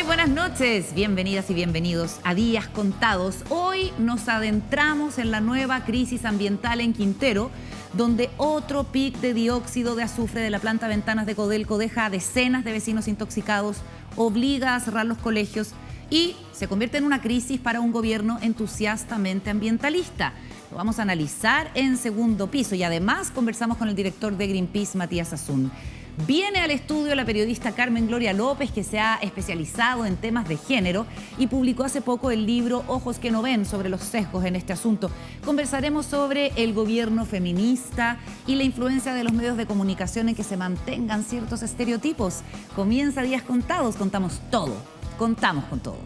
buenas noches, bienvenidas y bienvenidos a Días Contados. Hoy nos adentramos en la nueva crisis ambiental en Quintero, donde otro pic de dióxido de azufre de la planta Ventanas de Codelco deja a decenas de vecinos intoxicados, obliga a cerrar los colegios y se convierte en una crisis para un gobierno entusiastamente ambientalista. Lo vamos a analizar en Segundo Piso y además conversamos con el director de Greenpeace, Matías Azun. Viene al estudio la periodista Carmen Gloria López, que se ha especializado en temas de género y publicó hace poco el libro Ojos que no ven, sobre los sesgos en este asunto. Conversaremos sobre el gobierno feminista y la influencia de los medios de comunicación en que se mantengan ciertos estereotipos. Comienza Días Contados, contamos todo, contamos con todos.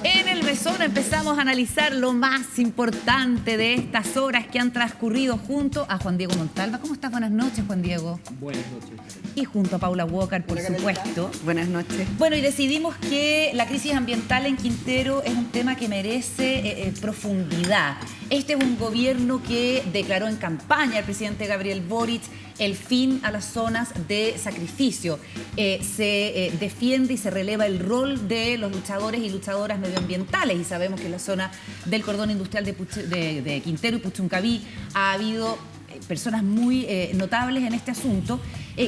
En el mesón empezamos a analizar lo más importante de estas horas que han transcurrido junto a Juan Diego Montalva. ¿Cómo estás? Buenas noches, Juan Diego. Buenas noches. Y junto a Paula Walker, por supuesto. Buenas noches. Bueno, y decidimos que la crisis ambiental en Quintero es un tema que merece profundidad. Este es un gobierno que declaró en campaña el presidente Gabriel Boric el fin a las zonas de sacrificio. Se defiende y se releva el rol de los luchadores y luchadoras medioambientales, y sabemos que en la zona del cordón industrial de Quintero y Puchuncaví ha habido personas muy notables en este asunto,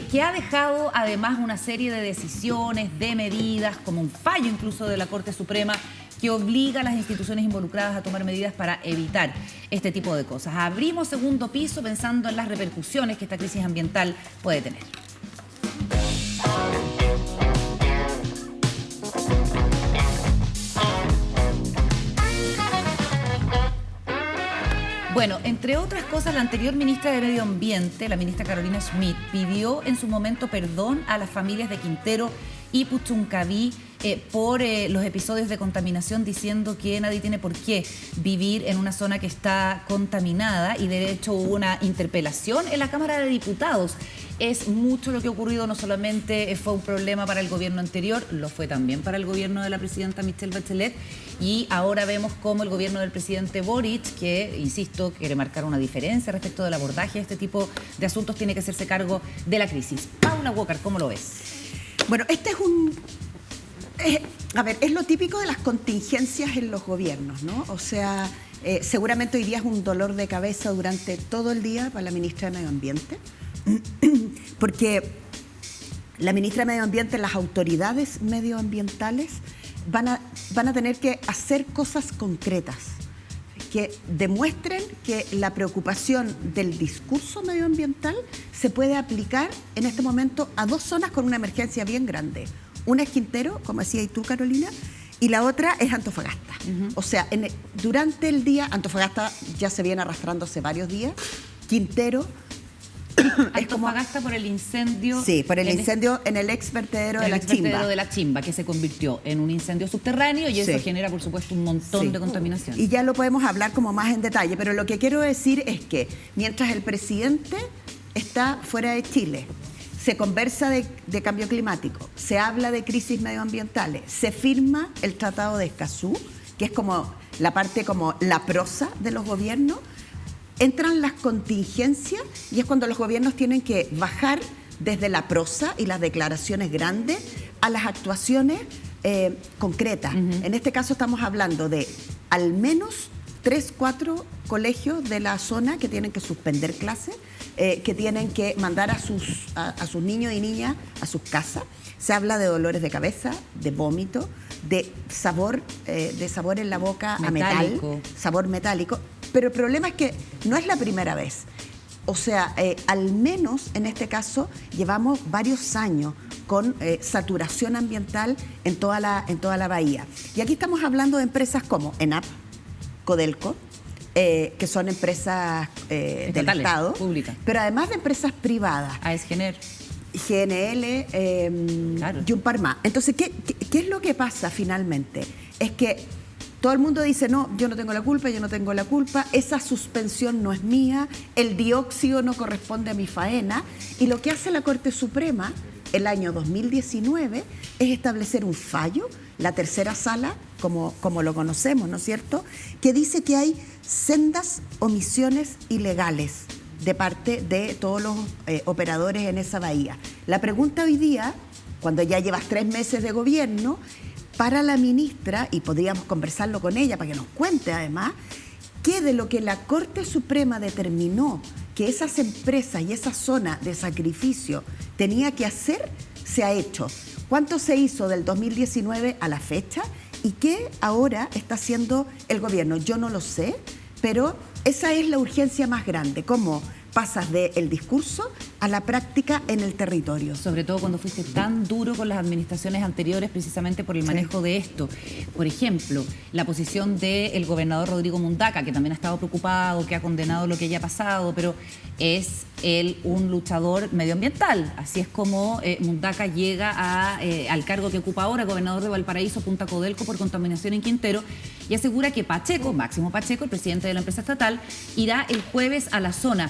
que ha dejado además una serie de decisiones, de medidas, como un fallo incluso de la Corte Suprema, que obliga a las instituciones involucradas a tomar medidas para evitar este tipo de cosas. Abrimos Segundo Piso pensando en las repercusiones que esta crisis ambiental puede tener. Bueno, entre otras cosas, la anterior ministra de Medio Ambiente, la ministra Carolina Schmidt, pidió en su momento perdón a las familias de Quintero y Puchuncaví por los episodios de contaminación, diciendo que nadie tiene por qué vivir en una zona que está contaminada, y de hecho hubo una interpelación en la Cámara de Diputados. Es mucho lo que ha ocurrido, no solamente fue un problema para el gobierno anterior, lo fue también para el gobierno de la presidenta Michelle Bachelet, y ahora vemos cómo el gobierno del presidente Boric, que, insisto, quiere marcar una diferencia respecto del abordaje de este tipo de asuntos, tiene que hacerse cargo de la crisis. Paula Walker, ¿cómo lo ves? Bueno, este es es lo típico de las contingencias en los gobiernos, ¿no? O sea, seguramente hoy día es un dolor de cabeza durante todo el día para la ministra de Medio Ambiente, porque la ministra de Medio Ambiente, las autoridades medioambientales van a tener que hacer cosas concretas que demuestren que la preocupación del discurso medioambiental se puede aplicar en este momento a dos zonas con una emergencia bien grande. Una es Quintero, como decías tú, Carolina, y la otra es Antofagasta. O sea, durante el día, Antofagasta ya se viene arrastrando hace varios días, Quintero Antofagasta por el incendio. Sí, por el incendio en el ex vertedero de la Chimba, que se convirtió en un incendio subterráneo, y eso genera, por supuesto, un montón de contaminación. Y ya lo podemos hablar como más en detalle, pero lo que quiero decir es que mientras el presidente está fuera de Chile, se conversa de cambio climático, se habla de crisis medioambientales, se firma el Tratado de Escazú, que es como la parte, como la prosa de los gobiernos, entran las contingencias, y es cuando los gobiernos tienen que bajar desde la prosa y las declaraciones grandes a las actuaciones concretas. En este caso estamos hablando de al menos 3, 4 colegios de la zona que tienen que suspender clases, que tienen que mandar a sus niños y niñas a sus casas. Se habla de dolores de cabeza, de vómito, de sabor en la boca metálico. A metal, sabor metálico. Pero el problema es que no es la primera vez. O sea, al menos en este caso llevamos varios años con saturación ambiental en toda la bahía. Y aquí estamos hablando de empresas como ENAP, Codelco, que son empresas del Estado, públicas, pero además de empresas privadas. AESGener. GNL, claro, y un par más. Entonces, ¿qué es lo que pasa finalmente? Es que Todo el mundo dice, no, yo no tengo la culpa, yo no tengo la culpa, esa suspensión no es mía, el dióxido no corresponde a mi faena. Y lo que hace la Corte Suprema el año 2019 es establecer un fallo, la tercera sala, como lo conocemos, ¿no es cierto?, que dice que hay sendas omisiones ilegales de parte de todos los operadores en esa bahía. La pregunta hoy día, cuando ya llevas 3 meses de gobierno, para la ministra, y podríamos conversarlo con ella para que nos cuente además, que de lo que la Corte Suprema determinó que esas empresas y esa zona de sacrificio tenía que hacer, se ha hecho. ¿Cuánto se hizo del 2019 a la fecha? ¿Y qué ahora está haciendo el gobierno? Yo no lo sé, pero esa es la urgencia más grande. ¿Cómo pasas del discurso a la práctica en el territorio? Sobre todo cuando fuiste tan duro con las administraciones anteriores precisamente por el manejo de esto. Por ejemplo, la posición del gobernador Rodrigo Mundaca, que también ha estado preocupado, que ha condenado lo que haya pasado, pero es él un luchador medioambiental. Así es como Mundaca llega al cargo que ocupa ahora, gobernador de Valparaíso, Punta Codelco, por contaminación en Quintero, y asegura que Pacheco, Máximo Pacheco, el presidente de la empresa estatal, irá el jueves a la zona.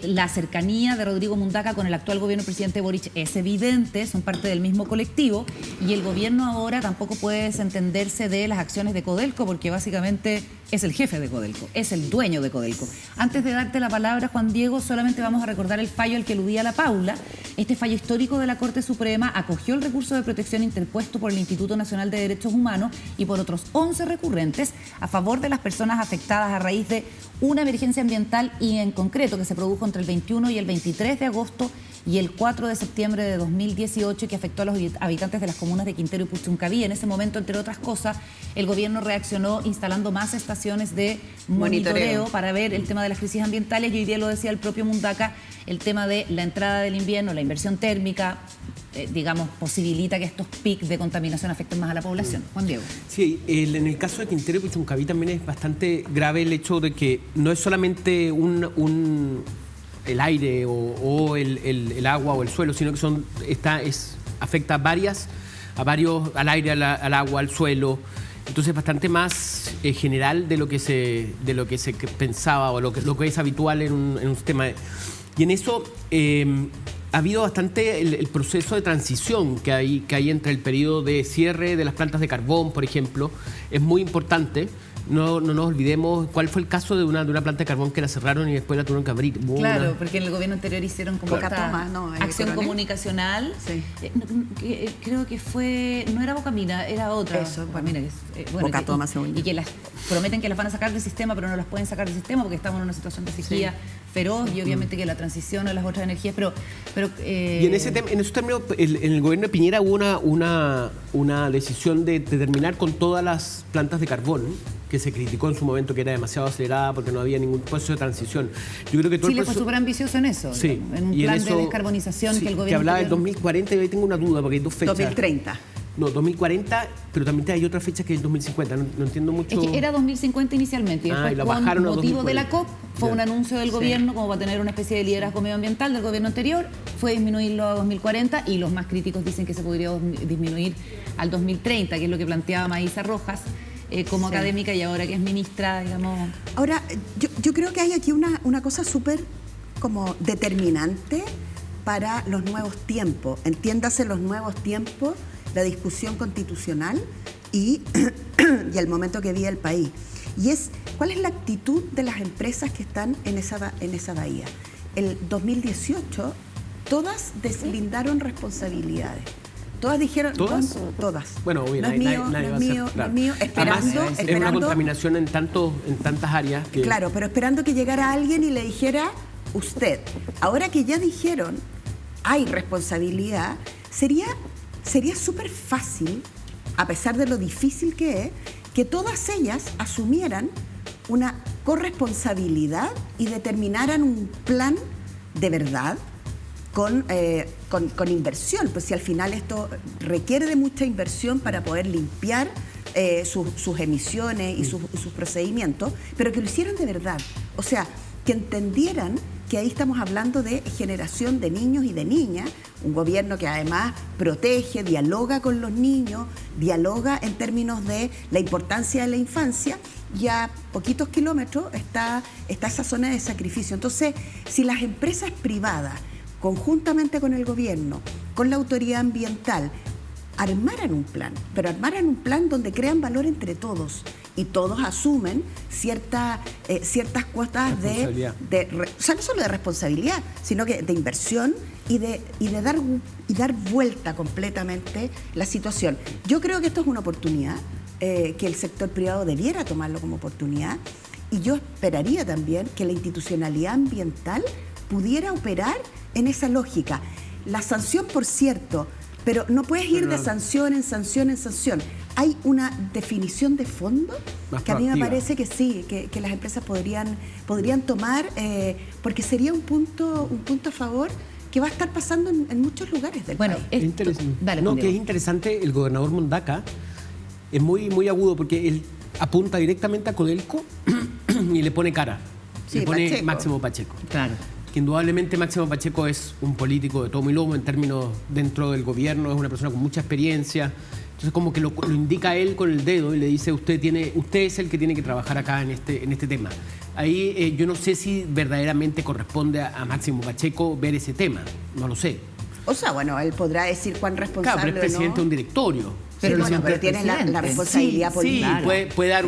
La cercanía de Rodrigo Mundaca con el actual gobierno del presidente Boric es evidente, son parte del mismo colectivo, y el gobierno ahora tampoco puede desentenderse de las acciones de Codelco, porque básicamente es el jefe de Codelco, es el dueño de Codelco. Antes de darte la palabra, Juan Diego, solamente vamos a recordar el fallo al que aludía la Paula. Este fallo histórico de la Corte Suprema acogió el recurso de protección interpuesto por el Instituto Nacional de Derechos Humanos y por otros 11 recurrentes a favor de las personas afectadas a raíz de una emergencia ambiental, y en concreto que se produjo entre el 21 y el 23 de agosto y el 4 de septiembre de 2018, que afectó a los habitantes de las comunas de Quintero y Puchuncaví. En ese momento, entre otras cosas, el gobierno reaccionó instalando más estaciones de monitoreo para ver el tema de las crisis ambientales, y hoy día lo decía el propio Mundaca, el tema de la entrada del invierno, la inversión térmica, digamos, posibilita que estos picos de contaminación afecten más a la población. Juan Diego. Sí, en el caso de Quintero y Puchuncaví también es bastante grave el hecho de que no es solamente el aire o el agua o el suelo, sino que afecta a varios, al aire, al agua, al suelo. Entonces es bastante más general de lo que se pensaba o lo que es habitual en un sistema. Y en eso ha habido bastante el proceso de transición que hay entre el periodo de cierre de las plantas de carbón, por ejemplo, es muy importante. No nos olvidemos cuál fue el caso de una planta de carbón que la cerraron y después la tuvieron que abrir. Claro, porque en el gobierno anterior hicieron como acción comunicacional. Sí. Creo que fue, no era Bocamina, era otra. Eso, Bocamina, Bocatoma, según yo. Y que prometen que las van a sacar del sistema, pero no las pueden sacar del sistema porque estamos en una situación de sequía feroz, y obviamente que la transición a las otras energías, pero y en esos términos, en el gobierno de Piñera hubo una decisión de terminar con todas las plantas de carbón, que se criticó en su momento que era demasiado acelerada porque no había ningún proceso de transición. Yo creo que todo Chile fue súper ambicioso en eso, sí, en un plan de descarbonización que el gobierno... Que hablaba del 2040, y ahí tengo una duda porque hay dos fechas. 2030. No, 2040, pero también hay otra fecha que es el 2050, no entiendo mucho. Es que era 2050 inicialmente, y después con motivo de la COP fue un anuncio del gobierno como para tener una especie de liderazgo medioambiental del gobierno anterior, fue disminuirlo a 2040, y los más críticos dicen que se podría disminuir al 2030, que es lo que planteaba Maísa Rojas como académica y ahora que es ministra, digamos. Ahora, yo creo que hay aquí una cosa súper como determinante para los nuevos tiempos, entiéndase los nuevos tiempos, la discusión constitucional y el momento que vive el país. Y es, ¿cuál es la actitud de las empresas que están en esa bahía? El 2018, todas deslindaron responsabilidades. Todas dijeron... ¿Todas? Todas. Bueno, obvio, no es mío, no es mío, no es mío. Esperando... Es una contaminación en tantas áreas que... Claro, pero esperando que llegara alguien y le dijera, usted, ahora que ya dijeron, hay responsabilidad, sería súper fácil, a pesar de lo difícil que es, que todas ellas asumieran una corresponsabilidad y determinaran un plan de verdad con inversión. Pues si al final esto requiere de mucha inversión para poder limpiar sus emisiones y sus procedimientos, pero que lo hicieran de verdad. O sea, que entendieran que ahí estamos hablando de generación de niños y de niñas, un gobierno que además protege, dialoga con los niños, dialoga en términos de la importancia de la infancia, y a poquitos kilómetros está esa zona de sacrificio. Entonces, si las empresas privadas, conjuntamente con el gobierno, con la autoridad ambiental, armaran un plan, pero armaran un plan donde crean valor entre todos y todos asumen ciertas cuotas o sea, no solo de responsabilidad, sino que de inversión y de dar vuelta completamente la situación. Yo creo que esto es una oportunidad, que el sector privado debiera tomarlo como oportunidad, y yo esperaría también que la institucionalidad ambiental pudiera operar en esa lógica. La sanción, por cierto, pero no puedes ir de sanción en sanción en sanción. Hay una definición de fondo que a mí me parece que sí, que las empresas podrían tomar, porque sería un punto a favor que va a estar pasando en muchos lugares del país. Dale, no, que es interesante, el gobernador Mondaca es muy agudo porque él apunta directamente a Codelco y le pone cara. Sí, le pone Pacheco. Máximo Pacheco. Claro. Que indudablemente Máximo Pacheco es un político de tomo y lomo en términos dentro del gobierno, es una persona con mucha experiencia. Entonces como que lo indica a él con el dedo y le dice, usted es el que tiene que trabajar acá en este tema. Ahí yo no sé si verdaderamente corresponde a Máximo Pacheco ver ese tema, no lo sé. O sea, bueno, él podrá decir cuán responsable. Claro, pero es presidente de un directorio. Pero tiene la responsabilidad política. Sí, puede dar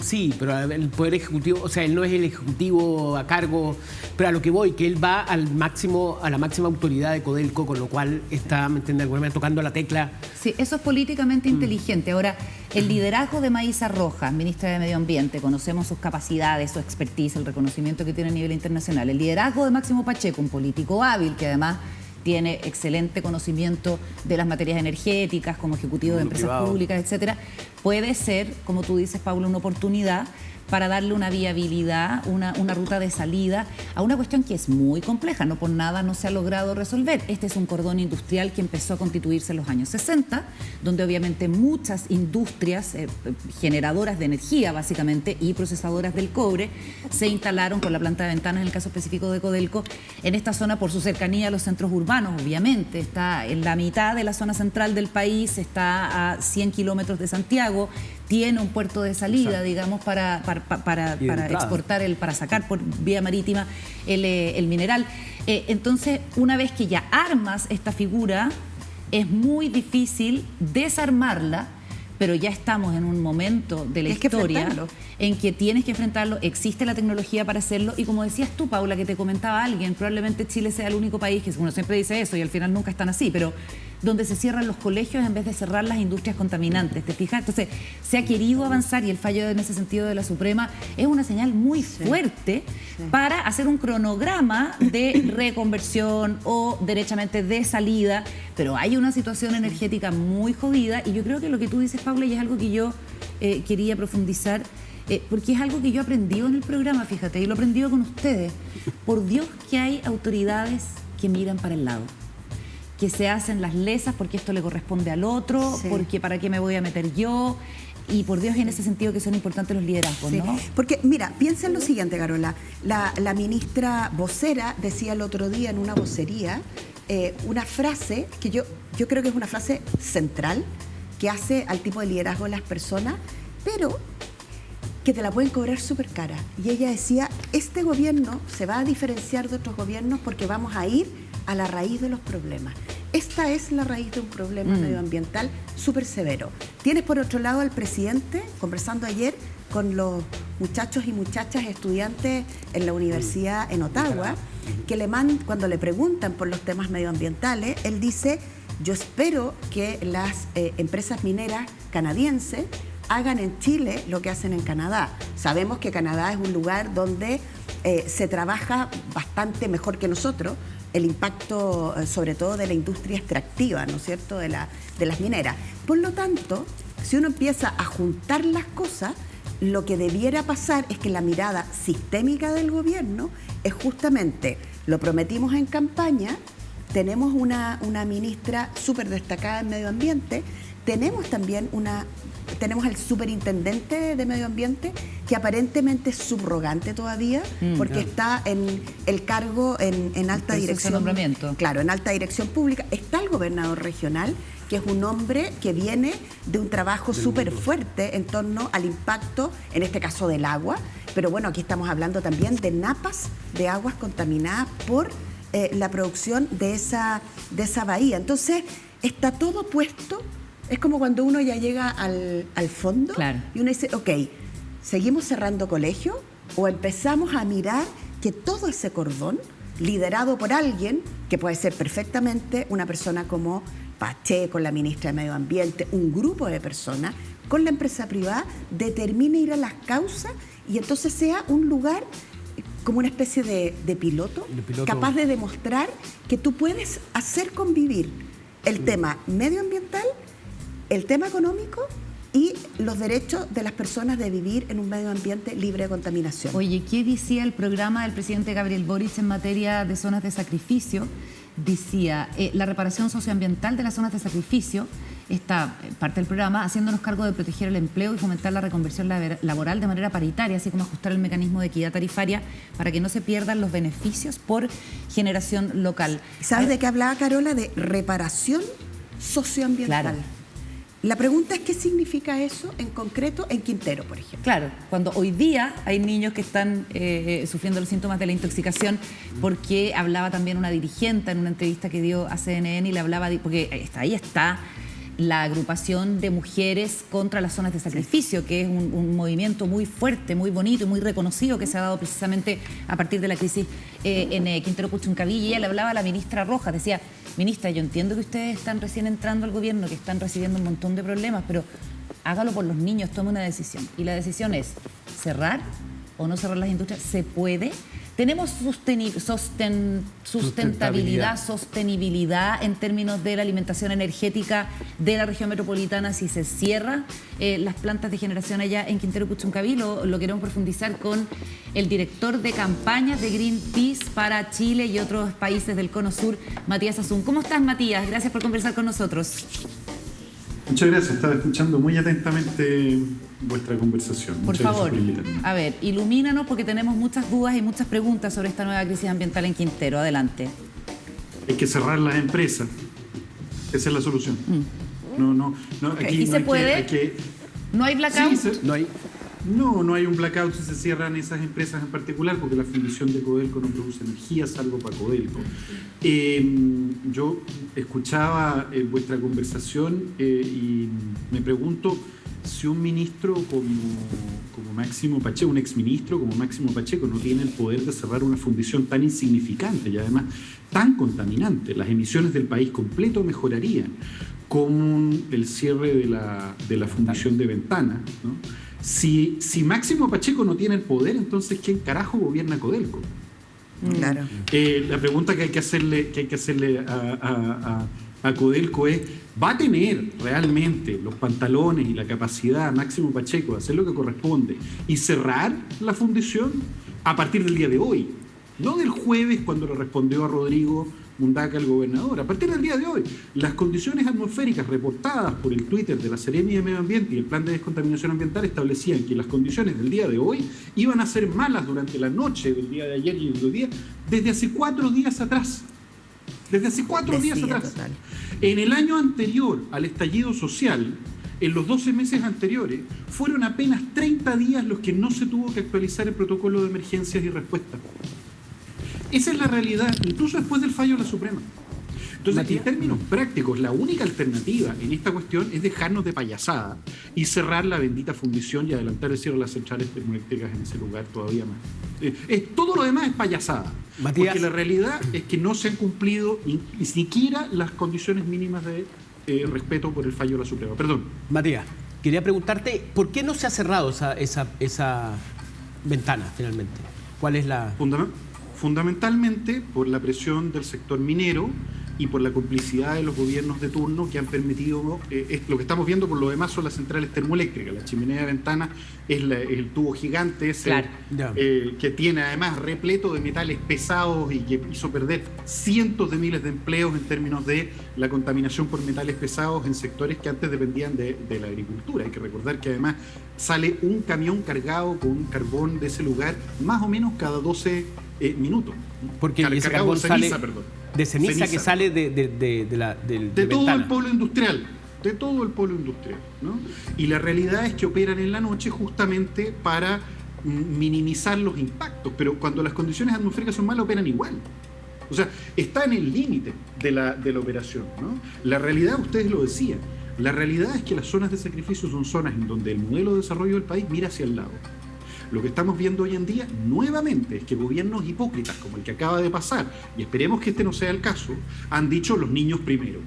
sí, pero el Poder Ejecutivo, o sea, él no es el Ejecutivo a cargo, pero a lo que voy, que él va a la máxima autoridad de Codelco, con lo cual está, ¿me entiendes?, tocando la tecla. Sí, eso es políticamente inteligente. Ahora, el liderazgo de Maísa Rojas, ministra de Medio Ambiente, conocemos sus capacidades, su expertise, el reconocimiento que tiene a nivel internacional. El liderazgo de Máximo Pacheco, un político hábil que además tiene excelente conocimiento de las materias energéticas como ejecutivo de empresas públicas, etcétera, puede ser, como tú dices, Paula, una oportunidad para darle una viabilidad, una ruta de salida a una cuestión que es muy compleja, no por nada no se ha logrado resolver. Este es un cordón industrial que empezó a constituirse en los años 60, donde obviamente muchas industrias generadoras de energía, básicamente, y procesadoras del cobre, se instalaron con la planta de ventanas, en el caso específico de Codelco, en esta zona por su cercanía a los centros urbanos, obviamente. Está en la mitad de la zona central del país, está a 100 kilómetros de Santiago, tiene un puerto de salida, digamos, para exportar, para sacar por vía marítima el mineral. Entonces, una vez que ya armas esta figura, es muy difícil desarmarla, pero ya estamos en un momento de la historia en que tienes que enfrentarlo, existe la tecnología para hacerlo, y como decías tú, Paula, que te comentaba alguien, probablemente Chile sea el único país, que uno siempre dice eso y al final nunca están así, pero donde se cierran los colegios en vez de cerrar las industrias contaminantes, ¿te fijas? Entonces, se ha querido avanzar, y el fallo en ese sentido de la Suprema es una señal muy fuerte para hacer un cronograma de reconversión o derechamente de salida, pero hay una situación energética muy jodida, y yo creo que lo que tú dices, Paula, y es algo que yo quería profundizar, porque es algo que yo he aprendido en el programa, fíjate, y lo he aprendido con ustedes. Por Dios que hay autoridades que miran para el lado, que se hacen las lesas porque esto le corresponde al otro, porque para qué me voy a meter yo, y por Dios, en ese sentido que son importantes los liderazgos, ¿no? Porque, mira, piensa en lo siguiente, Carola, la ministra vocera decía el otro día en una vocería una frase que yo creo que es una frase central, que hace al tipo de liderazgo de las personas, pero que te la pueden cobrar súper cara. Y ella decía, este gobierno se va a diferenciar de otros gobiernos porque vamos a ir a la raíz de los problemas. Esta es la raíz de un problema medioambiental súper severo. Tienes por otro lado al presidente conversando ayer con los muchachos y muchachas estudiantes en la universidad en Ottawa, que cuando le preguntan por los temas medioambientales, él dice, yo espero que las empresas mineras canadienses hagan en Chile lo que hacen en Canadá. Sabemos que Canadá es un lugar donde se trabaja bastante mejor que nosotros, el impacto sobre todo de la industria extractiva, ¿no es cierto?, de las mineras. Por lo tanto, si uno empieza a juntar las cosas, lo que debiera pasar es que la mirada sistémica del gobierno es justamente, lo prometimos en campaña, tenemos una ministra súper destacada en medio ambiente, tenemos también tenemos al superintendente de medio ambiente que aparentemente es subrogante todavía porque está en el cargo en alta dirección. Nombramiento. Claro, en alta dirección pública. Está el gobernador regional, que es un hombre que viene de un trabajo súper fuerte en torno al impacto, en este caso del agua, pero bueno, aquí estamos hablando también de napas de aguas contaminadas por la producción de esa bahía. Entonces, está todo puesto. Es como cuando uno ya llega al fondo, claro, y uno dice, ok, ¿seguimos cerrando colegios o empezamos a mirar que todo ese cordón, liderado por alguien, que puede ser perfectamente una persona como Pacheco, la ministra de Medio Ambiente, un grupo de personas, con la empresa privada, determine ir a las causas y entonces sea un lugar como una especie de piloto, capaz de demostrar que tú puedes hacer convivir el tema medioambiental, el tema económico y los derechos de las personas de vivir en un medio ambiente libre de contaminación. Oye, ¿qué decía el programa del presidente Gabriel Boric en materia de zonas de sacrificio? Decía, la reparación socioambiental de las zonas de sacrificio, esta parte del programa, haciéndonos cargo de proteger el empleo y fomentar la reconversión laboral de manera paritaria, así como ajustar el mecanismo de equidad tarifaria para que no se pierdan los beneficios por generación local. ¿Sabes de qué hablaba Carola? De reparación socioambiental. Claro. La pregunta es qué significa eso en concreto en Quintero, por ejemplo. Claro, cuando hoy día hay niños que están sufriendo los síntomas de la intoxicación, porque hablaba también una dirigente en una entrevista que dio a CNN y le hablaba, porque ahí está la agrupación de mujeres contra las zonas de sacrificio, que es un movimiento muy fuerte, muy bonito y muy reconocido que se ha dado precisamente a partir de la crisis en Quintero Puchuncaví. Y ella le hablaba a la ministra Rojas, decía, ministra, yo entiendo que ustedes están recién entrando al gobierno, que están recibiendo un montón de problemas, pero hágalo por los niños, tome una decisión. Y la decisión es cerrar o no cerrar las industrias. ¿Se puede? ¿Tenemos sostenibilidad en términos de la alimentación energética de la región metropolitana si se cierran las plantas de generación allá en Quintero Puchuncaví? Lo queremos profundizar con el director de campañas de Greenpeace para Chile y otros países del Cono Sur, Matías Azun. ¿Cómo estás, Matías? Gracias por conversar con nosotros. Muchas gracias, estaba escuchando muy atentamente vuestra conversación. Por favor, a ver, ilumínanos porque tenemos muchas dudas y muchas preguntas sobre esta nueva crisis ambiental en Quintero. Adelante. Hay que cerrar las empresas. Esa es la solución. Aquí ¿y no se puede? ¿No hay blackout? Sí, no hay un blackout si se cierran esas empresas en particular, porque la fundición de Codelco no produce energía, salvo para Codelco. Yo escuchaba vuestra conversación y me pregunto si un ministro como Máximo Pacheco, un exministro como Máximo Pacheco, no tiene el poder de cerrar una fundición tan insignificante y además tan contaminante. Las emisiones del país completo mejorarían con el cierre de la fundición de Ventana, ¿no? Si Máximo Pacheco no tiene el poder, entonces ¿quién carajo gobierna Codelco? Claro. La pregunta que hay que hacerle a Codelco es, ¿va a tener realmente los pantalones y la capacidad Máximo Pacheco de hacer lo que corresponde y cerrar la fundición a partir del día de hoy? No del jueves cuando le respondió a Rodrigo Mundaca, el gobernador. A partir del día de hoy, las condiciones atmosféricas reportadas por el Twitter de la Seremi de Medio Ambiente y el Plan de Descontaminación Ambiental establecían que las condiciones del día de hoy iban a ser malas durante la noche del día de ayer y el día desde hace 4 días atrás. Desde hace 4 días atrás. Total. En el año anterior al estallido social, en los 12 meses anteriores, fueron apenas 30 días los que no se tuvo que actualizar el protocolo de emergencias y respuesta. Esa es la realidad, incluso después del fallo de la Suprema. Entonces, en términos prácticos, la única alternativa en esta cuestión es dejarnos de payasada y cerrar la bendita fundición y adelantar el cierre de las centrales termoeléctricas en ese lugar todavía más. Todo lo demás es payasada. Matías. Porque la realidad es que no se han cumplido ni siquiera las condiciones mínimas de respeto por el fallo de la Suprema. Perdón. Matías, quería preguntarte, ¿por qué no se ha cerrado esa ventana finalmente? ¿Cuál es la...? Fundamentalmente por la presión del sector minero y por la complicidad de los gobiernos de turno que han permitido, lo que estamos viendo por lo demás son las centrales termoeléctricas. La chimenea de ventana es el tubo gigante ese, Claro. que tiene además repleto de metales pesados y que hizo perder cientos de miles de empleos en términos de la contaminación por metales pesados en sectores que antes dependían de la agricultura. Hay que recordar que además sale un camión cargado con carbón de ese lugar más o menos cada 12 minutos. Porque ese Cargado carbón de ceniza, sale perdón. de ceniza que sale de todo ventana. el polo industrial, de todo el polo industrial, ¿no? Y la realidad es que operan en la noche justamente para minimizar los impactos, pero cuando las condiciones atmosféricas son malas operan igual. O sea, está en el límite de la operación, ¿no? La realidad, ustedes lo decían, la realidad es que las zonas de sacrificio son zonas en donde el modelo de desarrollo del país mira hacia el lado. Lo que estamos viendo hoy en día, nuevamente, es que gobiernos hipócritas, como el que acaba de pasar, y esperemos que este no sea el caso, han dicho los niños primero,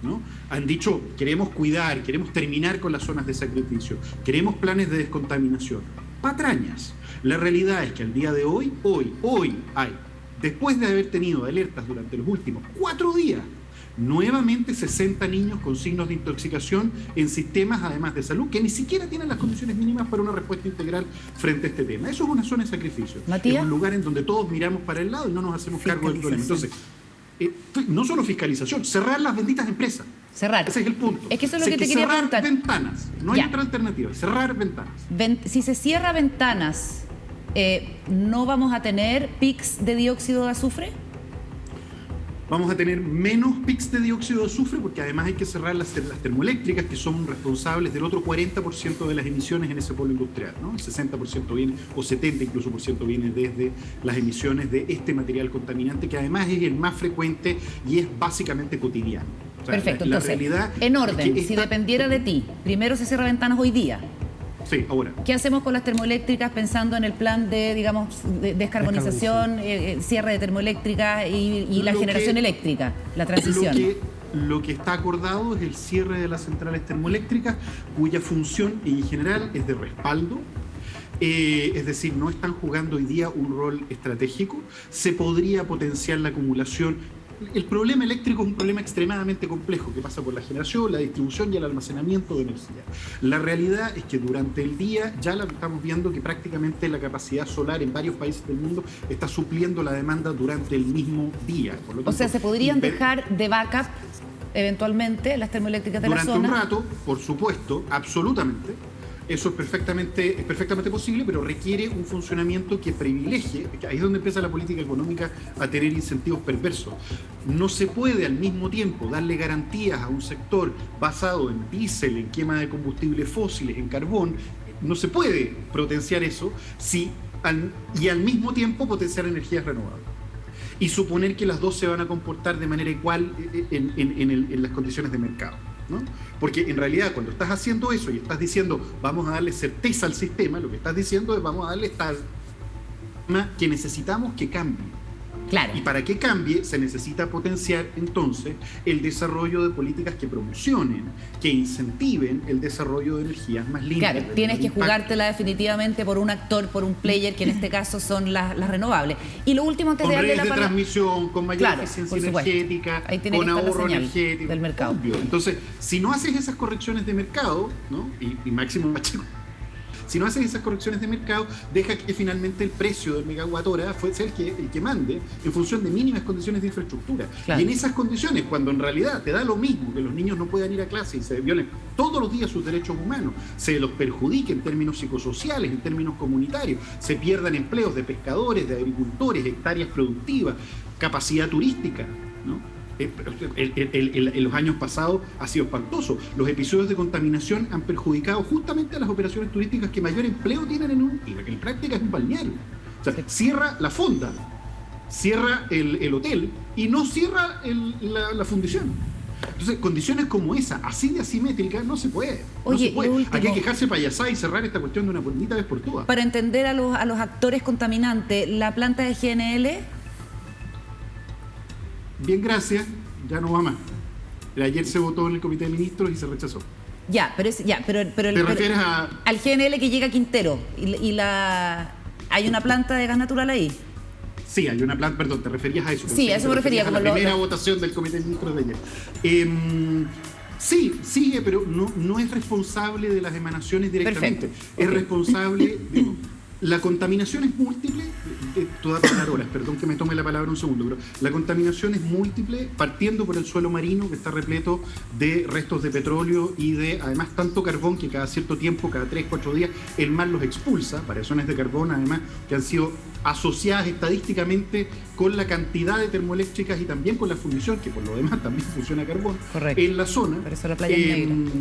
¿no? Han dicho, queremos cuidar, queremos terminar con las zonas de sacrificio, queremos planes de descontaminación. Patrañas. La realidad es que al día de hoy hay, después de haber tenido alertas durante los últimos 4 días, nuevamente 60 niños con signos de intoxicación en sistemas además de salud que ni siquiera tienen las condiciones mínimas para una respuesta integral frente a este tema. Eso es una zona de sacrificio. Matías. Es un lugar en donde todos miramos para el lado y no nos hacemos cargo del problema. Entonces, no solo fiscalización, cerrar las benditas empresas. Cerrar. Ese es el punto. Es que eso es lo que te quería cerrar preguntar. Ventanas. No hay Ya. otra alternativa. Cerrar ventanas. Si se cierra ventanas, ¿no vamos a tener pics de dióxido de azufre? Vamos a tener menos pics de dióxido de azufre porque además hay que cerrar las termoeléctricas que son responsables del otro 40% de las emisiones en ese polo industrial, ¿no? El 60% viene, o 70% incluso por ciento viene desde las emisiones de este material contaminante que además es el más frecuente y es básicamente cotidiano. O sea, Perfecto, la entonces, realidad en es orden, que si esta- dependiera de ti, primero se cierra ventanas hoy día. Sí, ahora. ¿Qué hacemos con las termoeléctricas pensando en el plan de, digamos, de descarbonización, cierre de termoeléctricas y la Lo generación que- eléctrica, la transición? Lo que está acordado es el cierre de las centrales termoeléctricas, cuya función en general es de respaldo. Es decir, no están jugando hoy día un rol estratégico. Se podría potenciar la acumulación. El problema eléctrico es un problema extremadamente complejo que pasa por la generación, la distribución y el almacenamiento de energía. La realidad es que durante el día ya estamos viendo que prácticamente la capacidad solar en varios países del mundo está supliendo la demanda durante el mismo día. Por lo O sea, tanto, ¿se podrían dejar de backup eventualmente las termoeléctricas de la durante zona? un rato, por supuesto, absolutamente. Eso es perfectamente posible, pero requiere un funcionamiento que privilegie, ahí es donde empieza la política económica a tener incentivos perversos. No se puede al mismo tiempo darle garantías a un sector basado en diésel, en quema de combustibles fósiles, en carbón. No se puede potenciar eso y al mismo tiempo potenciar energías renovables. Y suponer que las dos se van a comportar de manera igual en las condiciones de mercado, ¿no? Porque en realidad cuando estás haciendo eso y estás diciendo vamos a darle certeza al sistema, lo que estás diciendo es vamos a darle esta que necesitamos que cambie. Claro. Y para que cambie se necesita potenciar entonces el desarrollo de políticas que promocionen, que incentiven el desarrollo de energías más limpias. Claro, tienes que jugártela definitivamente por un actor, por un player, que en este caso son las renovables. Y lo último, antes de con darle redes la de palabra... transmisión, con mayor Claro, eficiencia por supuesto. energética, Ahí tiene con que estar la ahorro señal energético. del mercado. Obvio. Entonces, si no haces esas correcciones de mercado, ¿no? y Máximo Pacheco, si no haces esas correcciones de mercado, deja que finalmente el precio del megawatt hora sea el que mande en función de mínimas condiciones de infraestructura. Claro. Y en esas condiciones, cuando en realidad te da lo mismo que los niños no puedan ir a clase y se violen todos los días sus derechos humanos, se los perjudique en términos psicosociales, en términos comunitarios, se pierdan empleos de pescadores, de agricultores, hectáreas productivas, capacidad turística, ¿no? En los años pasados ha sido espantoso. Los episodios de contaminación han perjudicado justamente a las operaciones turísticas que mayor empleo tienen y la que en práctica es un balneario. O sea, cierra la fonda, cierra el hotel y no cierra la fundición. Entonces, condiciones como esa, así de asimétrica, no se puede. Oye, no se puede. lo último. Hay que quejarse payasada y cerrar esta cuestión de una bonita vez por todas. Para entender a los actores contaminantes, la planta de GNL... Bien, gracias, ya no va más. Ayer se votó en el Comité de Ministros y se rechazó. Ya, pero ¿Te refieres a...? al GNL que llega a Quintero hay una planta de gas natural ahí. Sí, hay una planta, perdón, te referías a eso. Sí, a eso me refería. A la primera votación del Comité de Ministros de ayer. Sí, sigue, pero no es responsable de las emanaciones directamente. Perfecto. Es responsable, digo, la contaminación es múltiple, tú das horas, perdón que me tome la palabra un segundo, pero la contaminación es múltiple partiendo por el suelo marino que está repleto de restos de petróleo y de, además, tanto carbón que cada cierto tiempo, cada 3, 4 días, el mar los expulsa, variaciones de carbón, además, que han sido asociadas estadísticamente con la cantidad de termoeléctricas y también con la fundición, que por lo demás también funciona carbón, correcto, en la zona. por eso la playa es negra.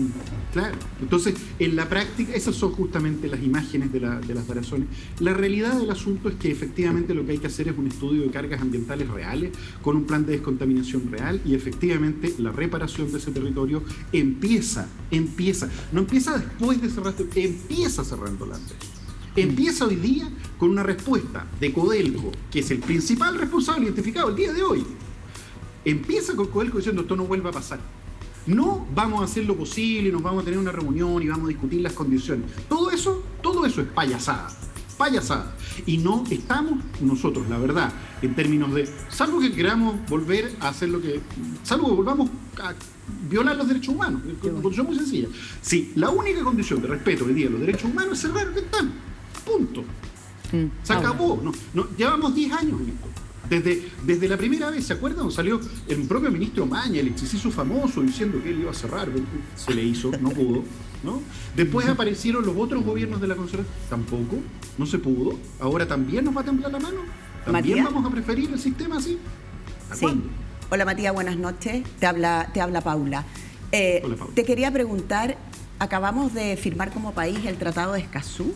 Claro, entonces en la práctica, esas son justamente las imágenes de las variaciones. La realidad del asunto es que efectivamente lo que hay que hacer es un estudio de cargas ambientales reales, con un plan de descontaminación real, y efectivamente la reparación de ese territorio empieza, no empieza después de cerrar, empieza cerrando la antes. Empieza hoy día con una respuesta de Codelco, que es el principal responsable identificado el día de hoy. Empieza con Codelco diciendo esto no vuelva a pasar. No vamos a hacer lo posible, nos vamos a tener una reunión y vamos a discutir las condiciones. Todo eso es payasada. Y no estamos nosotros, la verdad, en términos de, salvo que queramos volver a hacer salvo que volvamos a violar los derechos humanos, una condición muy sencilla. Sí, la única condición de respeto hoy día de los derechos humanos es cerrar el Ventana. Punto. Se acabó. No, llevamos 10 años en esto. Desde la primera vez, ¿se acuerdan? Salió el propio ministro Maña, el exceso famoso, diciendo que él iba a cerrar. Se le hizo, no pudo, ¿no? Después aparecieron los otros gobiernos de la concertación. Tampoco, no se pudo. Ahora también nos va a temblar la mano. ¿También Matías, vamos a preferir el sistema así? ¿A sí. cuándo? Hola Matías, buenas noches. Te habla Paula. Hola, Paula. Te quería preguntar, acabamos de firmar como país el Tratado de Escazú.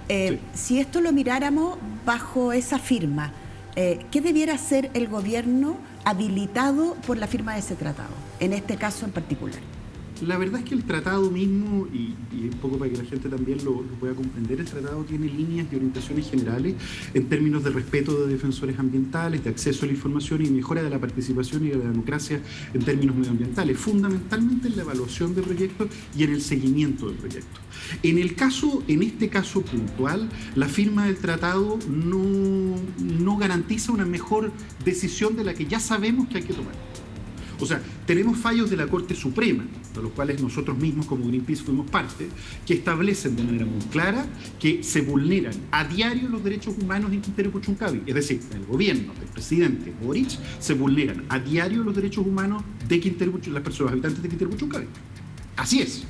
Sí. Si esto lo miráramos bajo esa firma, ¿qué debiera hacer el gobierno habilitado por la firma de ese tratado, en este caso en particular? La verdad es que el tratado mismo, y un poco para que la gente también lo pueda comprender, el tratado tiene líneas y orientaciones generales en términos de respeto de defensores ambientales, de acceso a la información y mejora de la participación y de la democracia en términos medioambientales, fundamentalmente en la evaluación de proyectos y en el seguimiento de proyectos. En este caso puntual, la firma del tratado no garantiza una mejor decisión de la que ya sabemos que hay que tomar. O sea, tenemos fallos de la Corte Suprema, de los cuales nosotros mismos como Greenpeace fuimos parte, que establecen de manera muy clara que se vulneran a diario los derechos humanos en Quintero Puchuncaví. Es decir, en el gobierno del presidente Boric se vulneran a diario los derechos humanos de las personas habitantes de Quintero Puchuncaví. Así es.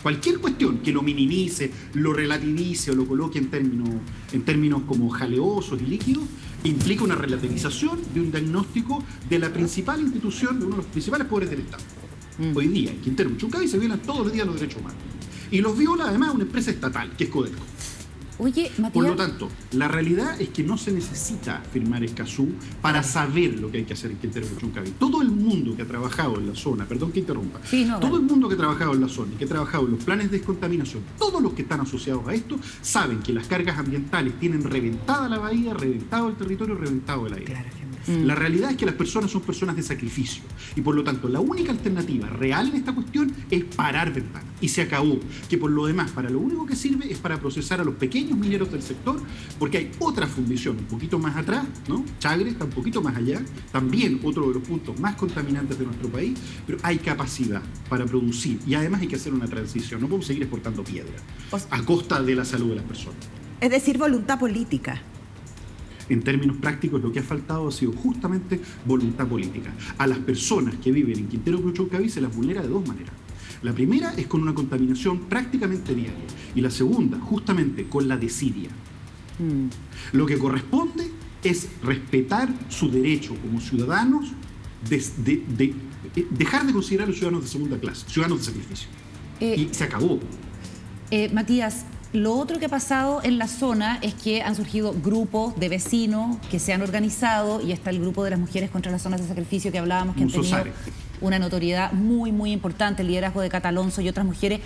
Cualquier cuestión que lo minimice, lo relativice o lo coloque en términos como jaleosos y líquidos, implica una relativización de un diagnóstico de la principal institución, de uno de los principales poderes del Estado. Hoy día, en Quintero Puchuncaví se violan todos los días los derechos humanos. Y los viola además una empresa estatal, que es Codelco. Oye, Matías. Por lo tanto, la realidad es que no se necesita firmar Escazú para saber lo que hay que hacer en Quintero Puchuncaví. Todo el mundo que ha trabajado en la zona, perdón que interrumpa, todo el mundo que ha trabajado en la zona y que ha trabajado en los planes de descontaminación, todos los que están asociados a esto, saben que las cargas ambientales tienen reventada la bahía, reventado el territorio, reventado el aire. Claro. La realidad es que las personas son personas de sacrificio y por lo tanto la única alternativa real en esta cuestión es parar Ventana y se acabó, que por lo demás para lo único que sirve es para procesar a los pequeños mineros del sector, porque hay otra fundición un poquito más atrás, ¿no? Chagre está un poquito más allá, también otro de los puntos más contaminantes de nuestro país, pero hay capacidad para producir y además hay que hacer una transición, no podemos seguir exportando piedra a costa de la salud de las personas. Es decir, voluntad política. En términos prácticos, lo que ha faltado ha sido justamente voluntad política. A las personas que viven en Quintero Puchuncaví se las vulnera de dos maneras. La primera es con una contaminación prácticamente diaria y la segunda, justamente, con la desidia. Lo que corresponde es respetar su derecho como ciudadanos de dejar de considerar a los ciudadanos de segunda clase, ciudadanos de sacrificio. Y se acabó. Matías, lo otro que ha pasado en la zona es que han surgido grupos de vecinos que se han organizado y está el grupo de las mujeres contra las zonas de sacrificio que hablábamos, que han tenido una notoriedad muy, muy importante, el liderazgo de Catalonso y otras mujeres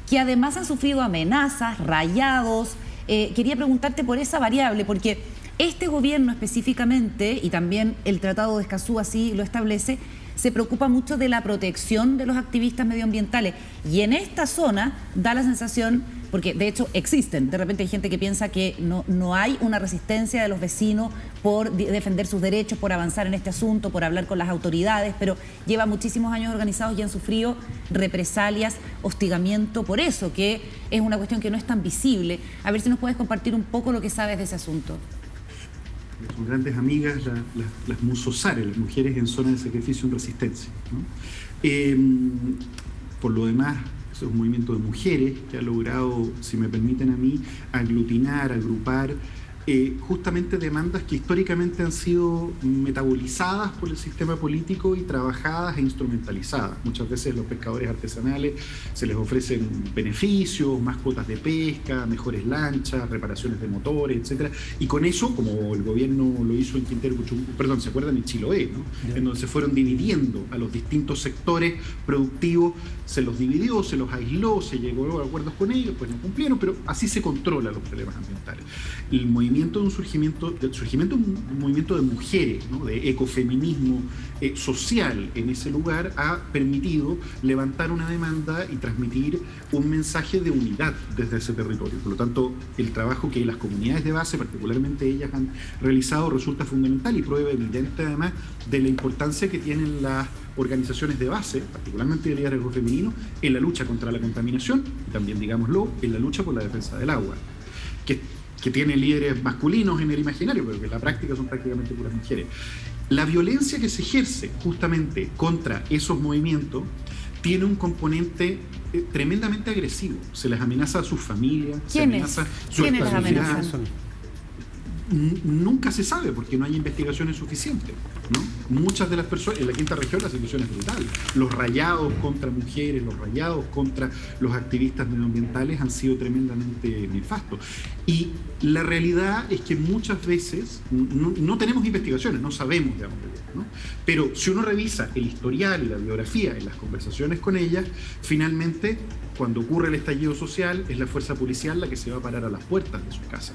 que además han sufrido amenazas, rayados. Quería preguntarte por esa variable, porque este gobierno específicamente, y también el Tratado de Escazú así lo establece, se preocupa mucho de la protección de los activistas medioambientales y en esta zona da la sensación, porque de hecho existen. De repente hay gente que piensa que no hay una resistencia de los vecinos por defender sus derechos, por avanzar en este asunto, por hablar con las autoridades, pero lleva muchísimos años organizados y han sufrido represalias, hostigamiento, por eso que es una cuestión que no es tan visible. A ver si nos puedes compartir un poco lo que sabes de ese asunto. Son grandes amigas las musosares, las mujeres en zona de sacrificio en resistencia, ¿no? Por lo demás, es un movimiento de mujeres que ha logrado, si me permiten a mí, aglutinar, agrupar justamente demandas que históricamente han sido metabolizadas por el sistema político y trabajadas e instrumentalizadas. Muchas veces los pescadores artesanales se les ofrecen beneficios, más cuotas de pesca, mejores lanchas, reparaciones de motores, etc. Y con eso, como el gobierno lo hizo en Quintero, perdón, ¿se acuerdan? En Chiloé, ¿no? Yeah. En donde se fueron dividiendo a los distintos sectores productivos, se los dividió, se los aisló, se llegó a acuerdos con ellos, pues no cumplieron, pero así se controlan los problemas ambientales. El movimiento de un movimiento de mujeres, ¿no? De ecofeminismo social en ese lugar ha permitido levantar una demanda y transmitir un mensaje de unidad desde ese territorio. Por lo tanto, el trabajo que las comunidades de base, particularmente ellas, han realizado resulta fundamental y prueba evidente además de la importancia que tienen las organizaciones de base, particularmente de liderazgo femenino, en la lucha contra la contaminación y también, digámoslo, en la lucha por la defensa del agua, que tiene líderes masculinos en el imaginario, pero que en la práctica son prácticamente puras mujeres. La violencia que se ejerce justamente contra esos movimientos tiene un componente tremendamente agresivo. Se les amenaza a sus familias, se amenaza su estabilidad. Nunca se sabe porque no hay investigaciones suficientes, ¿no? Muchas de las personas, en la quinta región la situación es brutal. Los rayados contra mujeres, los rayados contra los activistas medioambientales han sido tremendamente nefastos. Y la realidad es que muchas veces no tenemos investigaciones, no sabemos de dónde viene, ¿no? Pero si uno revisa el historial y la biografía en las conversaciones con ellas, finalmente, cuando ocurre el estallido social, es la fuerza policial la que se va a parar a las puertas de su casa,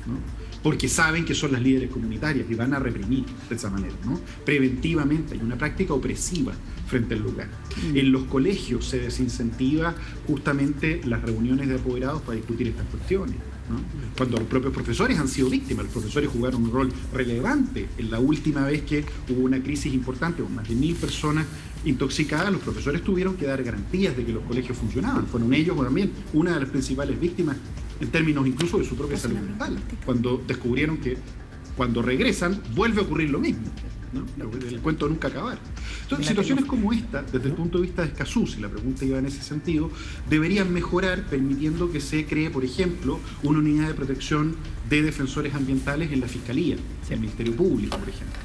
¿no? Porque saben que son las líderes comunitarias y van a reprimir de esa manera, ¿no? Preventivamente. Hay una práctica opresiva frente al lugar. En los colegios se desincentiva justamente las reuniones de apoderados para discutir estas cuestiones, ¿no? Cuando los propios profesores han sido víctimas, los profesores jugaron un rol relevante. En la última vez que hubo una crisis importante, con más de 1000 personas intoxicadas, los profesores tuvieron que dar garantías de que los colegios funcionaban. Fueron ellos también una de las principales víctimas en términos incluso de su propia salud mental, cuando descubrieron que cuando regresan vuelve a ocurrir lo mismo, ¿no? El cuento nunca acabar. Entonces, situaciones como esta, desde el punto de vista de Escazú, si la pregunta iba en ese sentido, deberían mejorar permitiendo que se cree, por ejemplo, una unidad de protección de defensores ambientales en la Fiscalía, en el Ministerio Público, por ejemplo.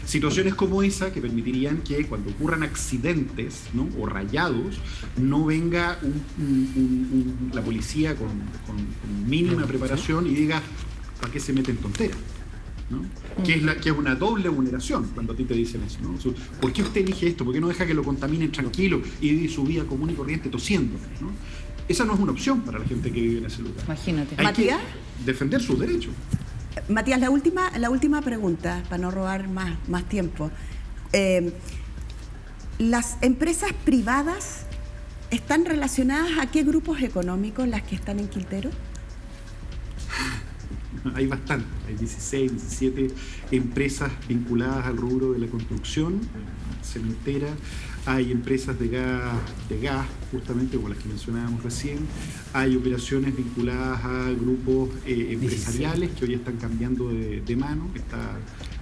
Situaciones como esa que permitirían que cuando ocurran accidentes, ¿no? O rayados, no venga la policía con mínima preparación y diga, ¿para qué se mete en tonteras? ¿No? Que es una doble vulneración cuando a ti te dicen eso, ¿no? ¿Por qué usted elige esto? ¿Por qué no deja que lo contaminen tranquilo y vive su vida común y corriente tosiendo, ¿no? Esa no es una opción para la gente que vive en ese lugar. Imagínate. Hay Matías, que defender sus derechos. Matías, la última pregunta, para no robar más tiempo. ¿Las empresas privadas están relacionadas a qué grupos económicos las que están en Quintero? Hay bastante, hay 16, 17 empresas vinculadas al rubro de la construcción cementera, hay empresas de gas, justamente como las que mencionábamos recién, hay operaciones vinculadas a grupos empresariales que hoy están cambiando de mano,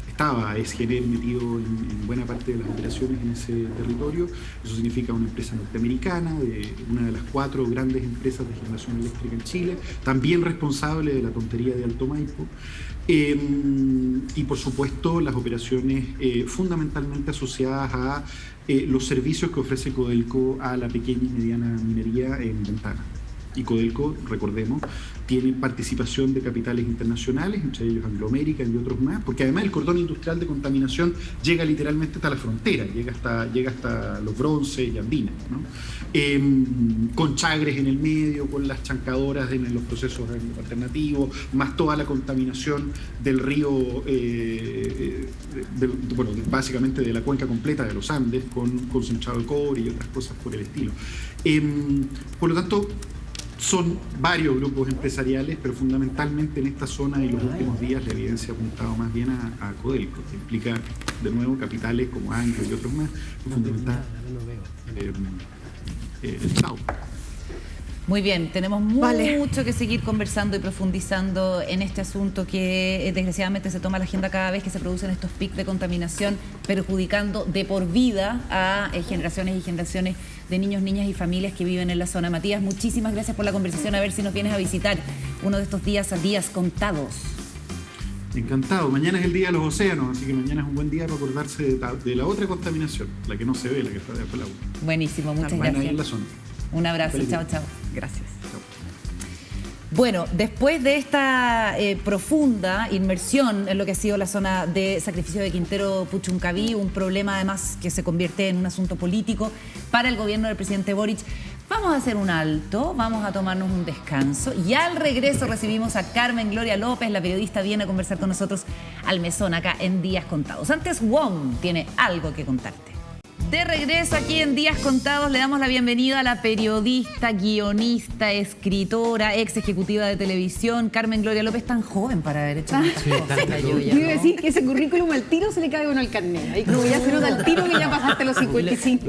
estaba SGR metido en buena parte de las operaciones en ese territorio. Eso significa una empresa norteamericana, una de las 4 grandes empresas de generación eléctrica en Chile, también responsable de la tontería de Alto Maipo. Y por supuesto las operaciones fundamentalmente asociadas a los servicios que ofrece Codelco a la pequeña y mediana minería en Ventana. Y Codelco, recordemos, tiene participación de capitales internacionales, entre ellos Anglo American y otros más, porque además el cordón industrial de contaminación llega literalmente hasta la frontera, llega hasta Los Bronces y Andinas, ¿no? Con Chagres en el medio, con las chancadoras en los procesos alternativos, más toda la contaminación del río, básicamente de la cuenca completa de los Andes, con concentrado de cobre y otras cosas por el estilo. Por lo tanto, Son varios grupos empresariales, pero fundamentalmente en esta zona y los últimos días la evidencia ha apuntado más bien a Codelco, que implica de nuevo capitales como Anglo y otros más, fundamentalmente el Estado. Muy bien, tenemos mucho que seguir conversando y profundizando en este asunto que desgraciadamente se toma la agenda cada vez que se producen estos picos de contaminación, perjudicando de por vida a generaciones y generaciones de niños, niñas y familias que viven en la zona. Matías, muchísimas gracias por la conversación. A ver si nos vienes a visitar uno de estos días a días contados. Encantado. Mañana es el Día de los Océanos, así que mañana es un buen día para acordarse de la otra contaminación, la que no se ve, la que está debajo del agua. Buenísimo, muchas Mañana gracias. ahí en la zona. Un abrazo, Feliz chao, día. chao. Gracias. Bueno, después de esta profunda inmersión en lo que ha sido la zona de sacrificio de Quintero Puchuncaví, un problema además que se convierte en un asunto político para el gobierno del presidente Boric, vamos a hacer un alto, vamos a tomarnos un descanso y al regreso recibimos a Carmen Gloria López, la periodista viene a conversar con nosotros al mesón acá en Días Contados. Antes, WOM tiene algo que contarte. De regreso aquí en Días Contados le damos la bienvenida a la periodista, guionista, escritora, ex ejecutiva de televisión, Carmen Gloria López, tan joven para haber hecho Yo iba a decir que ese currículum al tiro se le cae uno al carnet. Ahí como ya se nota al tiro que ya pasaste los 55.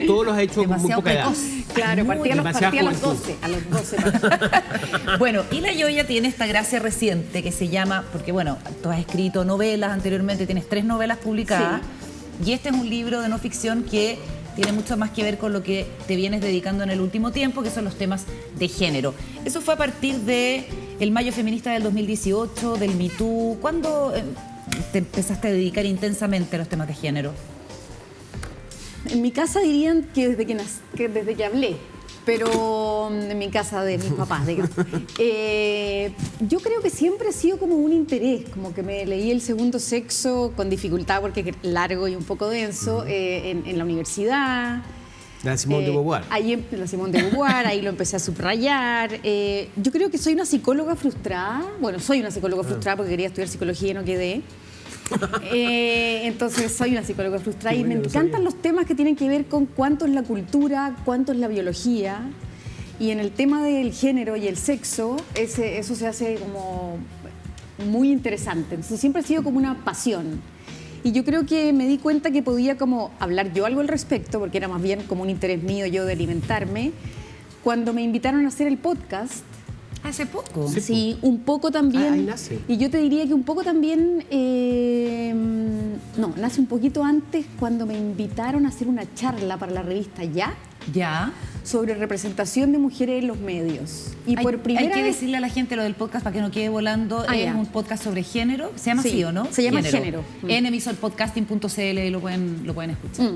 Todos los ha hecho con muy demasiado poca edad. precoz. Claro, partía a los juventud. 12. A los 12. Bueno, y la Yoya tiene esta gracia reciente que se llama, porque bueno, tú has escrito novelas anteriormente, tienes 3 novelas publicadas. Sí. Y este es un libro de no ficción que tiene mucho más que ver con lo que te vienes dedicando en el último tiempo, que son los temas de género. Eso fue a partir de el Mayo Feminista del 2018, del Me Too. ¿Cuándo te empezaste a dedicar intensamente a los temas de género? En mi casa dirían que desde que hablé, pero en mi casa de mis papás, digamos. Yo creo que siempre ha sido como un interés, como que me leí El Segundo Sexo con dificultad porque es largo y un poco denso en la universidad. La Simone de Beauvoir. Ahí la Simone de Beauvoir, ahí lo empecé a subrayar. Yo creo que soy una psicóloga frustrada. Bueno, soy una psicóloga frustrada porque quería estudiar psicología y no quedé. Entonces soy una psicóloga frustrada y me encantan los temas que tienen que ver con cuánto es la cultura, cuánto es la biología. Y en el tema del género y el sexo, eso se hace como muy interesante. Entonces siempre ha sido como una pasión. Y yo creo que me di cuenta que podía como hablar yo algo al respecto, porque era más bien como un interés mío yo de alimentarme, cuando me invitaron a hacer el podcast. Hace poco. Sí, un poco también. Ahí nace. Y yo te diría que un poco también, nace un poquito antes cuando me invitaron a hacer una charla para la revista Ya Ya. sobre representación de mujeres en los medios. Y por primera hay que vez... decirle a la gente lo del podcast para que no quede volando. Ah, es ya. un podcast sobre género. ¿Se llama Sí, así o no? se llama Género. En emisorpodcasting.cl y lo pueden escuchar.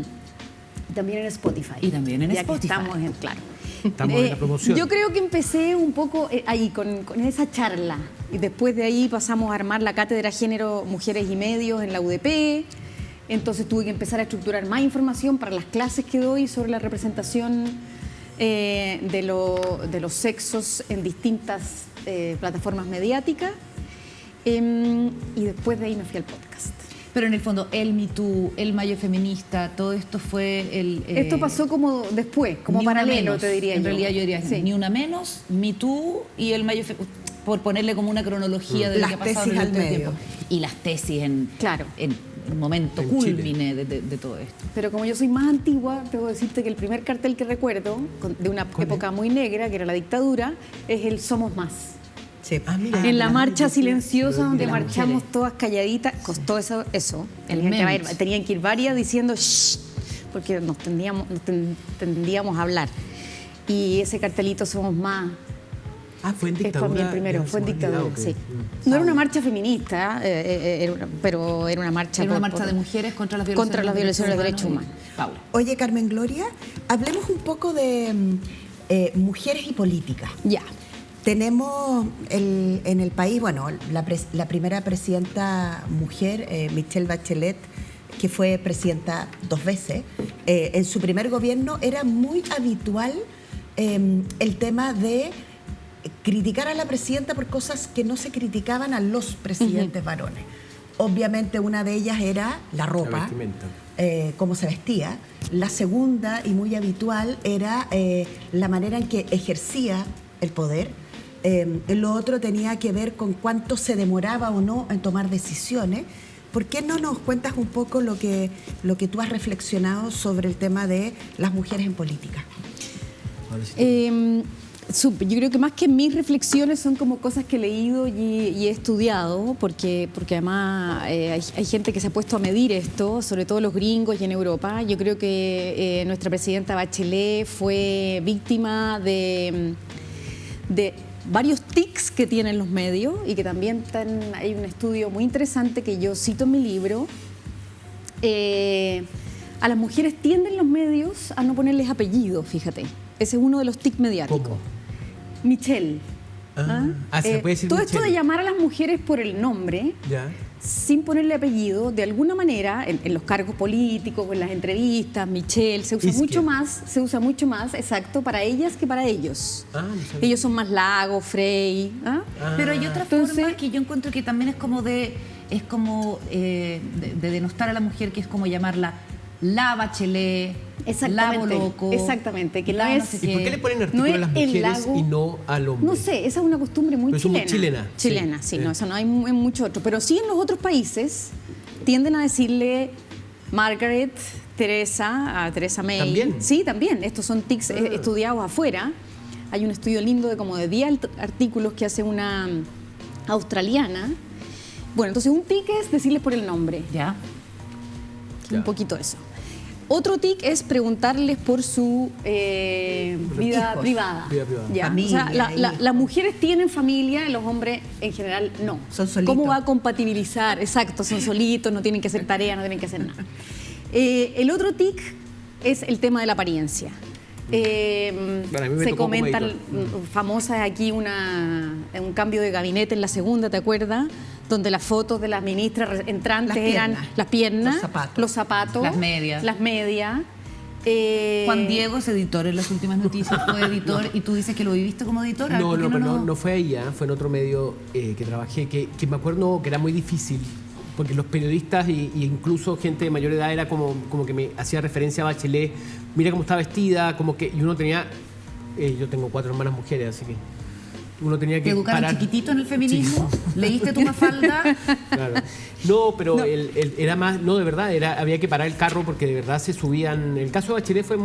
También en Spotify. Y también en ya Spotify. Que estamos en, claro. Estamos en la promoción. Yo creo que empecé un poco ahí con esa charla y después de ahí pasamos a armar la cátedra Género, Mujeres y Medios en la UDP. Entonces tuve que empezar a estructurar más información para las clases que doy sobre la representación de los sexos en distintas plataformas mediáticas. Y después de ahí me fui al podcast. Pero en el fondo, el Me Too, el Mayo Feminista, todo esto fue el... Esto pasó como después, como Ni una paralelo, menos. te diría En yo. realidad yo diría Sí. ni una menos, Me Too y el Mayo Feminista, por ponerle como una cronología de lo Las que ha pasado tesis en el al último medio. tiempo. Y las tesis en el momento En culmine de todo esto. Pero como yo soy más antigua, debo decirte que el primer cartel que recuerdo, de una época muy negra, que era la dictadura, es el Somos Más. Sí. mira. En la marcha sí, silenciosa sí, donde de las marchamos mujeres. todas calladitas, costó eso. El Tenían que ir varias diciendo shh, porque nos tendíamos a hablar. Y ese cartelito Somos Más Fue en es dictadura. para mí el primero, ya, fue en se me ha dictadura, olvidado, sí. ok. No era una marcha feminista, pero era una marcha... Era una por- marcha de mujeres contra las contra las violaciones de los derechos humanos. Paula. Oye, Carmen Gloria, hablemos un poco de mujeres y política. Ya. Tenemos en el país, bueno, la primera presidenta mujer, Michelle Bachelet, que fue presidenta 2 veces. En su primer gobierno era muy habitual el tema de criticar a la presidenta por cosas que no se criticaban a los presidentes varones. obviamente una de ellas era la ropa, vestimenta. cómo se vestía. La segunda, y muy habitual, era la manera en que ejercía el poder. Lo otro tenía que ver con cuánto se demoraba o no en tomar decisiones. ¿Por qué no nos cuentas un poco lo que tú has reflexionado sobre el tema de las mujeres en política? Yo creo que más que mis reflexiones son como cosas que he leído y he estudiado, porque además hay gente que se ha puesto a medir esto, sobre todo los gringos y en Europa. Yo creo que nuestra presidenta Bachelet fue víctima de varios tics que tienen los medios y que también hay un estudio muy interesante que yo cito en mi libro. A las mujeres tienden los medios a no ponerles apellidos, fíjate. Ese es uno de los tics mediáticos. ¿Cómo? Michelle. se puede decir todo Michelle. esto de llamar a las mujeres por el nombre, Ya. sin ponerle apellido, de alguna manera, en los cargos políticos, en las entrevistas, Michelle, se usa mucho más, exacto, para ellas que para ellos. No sabía. Ellos son más Lago, Frey. Pero hay otras formas que yo encuentro que también es como de denostar a la mujer, que es como llamarla la Bachelet, la Boloco. Exactamente, que no ¿Y es... por qué le ponen artículo no a las es el mujeres lago. y no al hombre? No sé, esa es una costumbre muy Pero eso es muy chilena. chilena. Sí, no, eso no hay en mucho otro. Pero sí en los otros países tienden a decirle Margaret, Teresa, a Teresa May. ¿También? Sí, también. Estos son tics estudiados afuera. Hay un estudio lindo de como de 10 artículos que hace una australiana. Bueno, entonces un tic es decirles por el nombre. Ya. Un poquito eso. Otro tic es preguntarles por su vida Hijos. privada. Vida privada. Ya. Familia, O sea, hijos. las mujeres tienen familia, los hombres en general no. Son solitos. ¿Cómo va a compatibilizar? Exacto, son solitos, no tienen que hacer tareas, no tienen que hacer nada. El otro tic es el tema de la apariencia. Bueno, a mí me Se tocó como comenta, editor. famosa aquí un cambio de gabinete en la segunda, ¿te acuerdas? Donde las fotos de las ministras entrantes eran las piernas, los zapatos, Las medias. Juan Juan Diego es editor en las últimas noticias, fue editor, y tú dices que lo viviste como editor. No fue ahí, fue en otro medio que trabajé, que me acuerdo que era muy difícil, porque los periodistas e incluso gente de mayor edad era como que me hacía referencia a Bachelet, mira cómo está vestida, como que, y uno tenía, yo tengo 4 hermanas mujeres, así que uno tenía que ¿Te educaron parar. chiquitito en el feminismo? ¿Leíste tu Mafalda? Claro. No, pero era más, no, de verdad, había que parar el carro porque de verdad se subían. El caso de Bachelet fue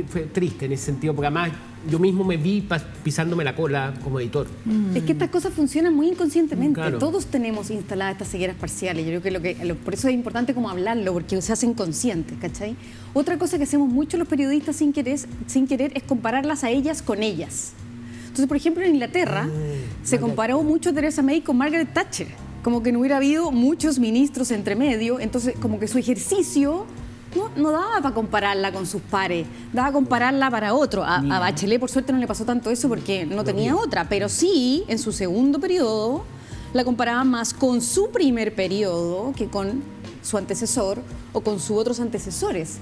fue triste en ese sentido, porque además yo mismo me vi pisándome la cola como editor. Es que estas cosas funcionan muy inconscientemente. Claro. Todos tenemos instaladas estas cegueras parciales. Yo creo que por eso es importante como hablarlo, porque se hacen conscientes, ¿cachai? Otra cosa que hacemos mucho los periodistas sin querer es compararlas a ellas con ellas. Entonces, por ejemplo, en Inglaterra se comparó mucho a Theresa May con Margaret Thatcher, como que no hubiera habido muchos ministros entre medio, entonces como que su ejercicio no daba para compararla con sus pares, daba para compararla para otro. A Bachelet, por suerte, no le pasó tanto eso porque no tenía otra, pero sí, en su segundo periodo, la comparaban más con su primer periodo que con su antecesor o con sus otros antecesores.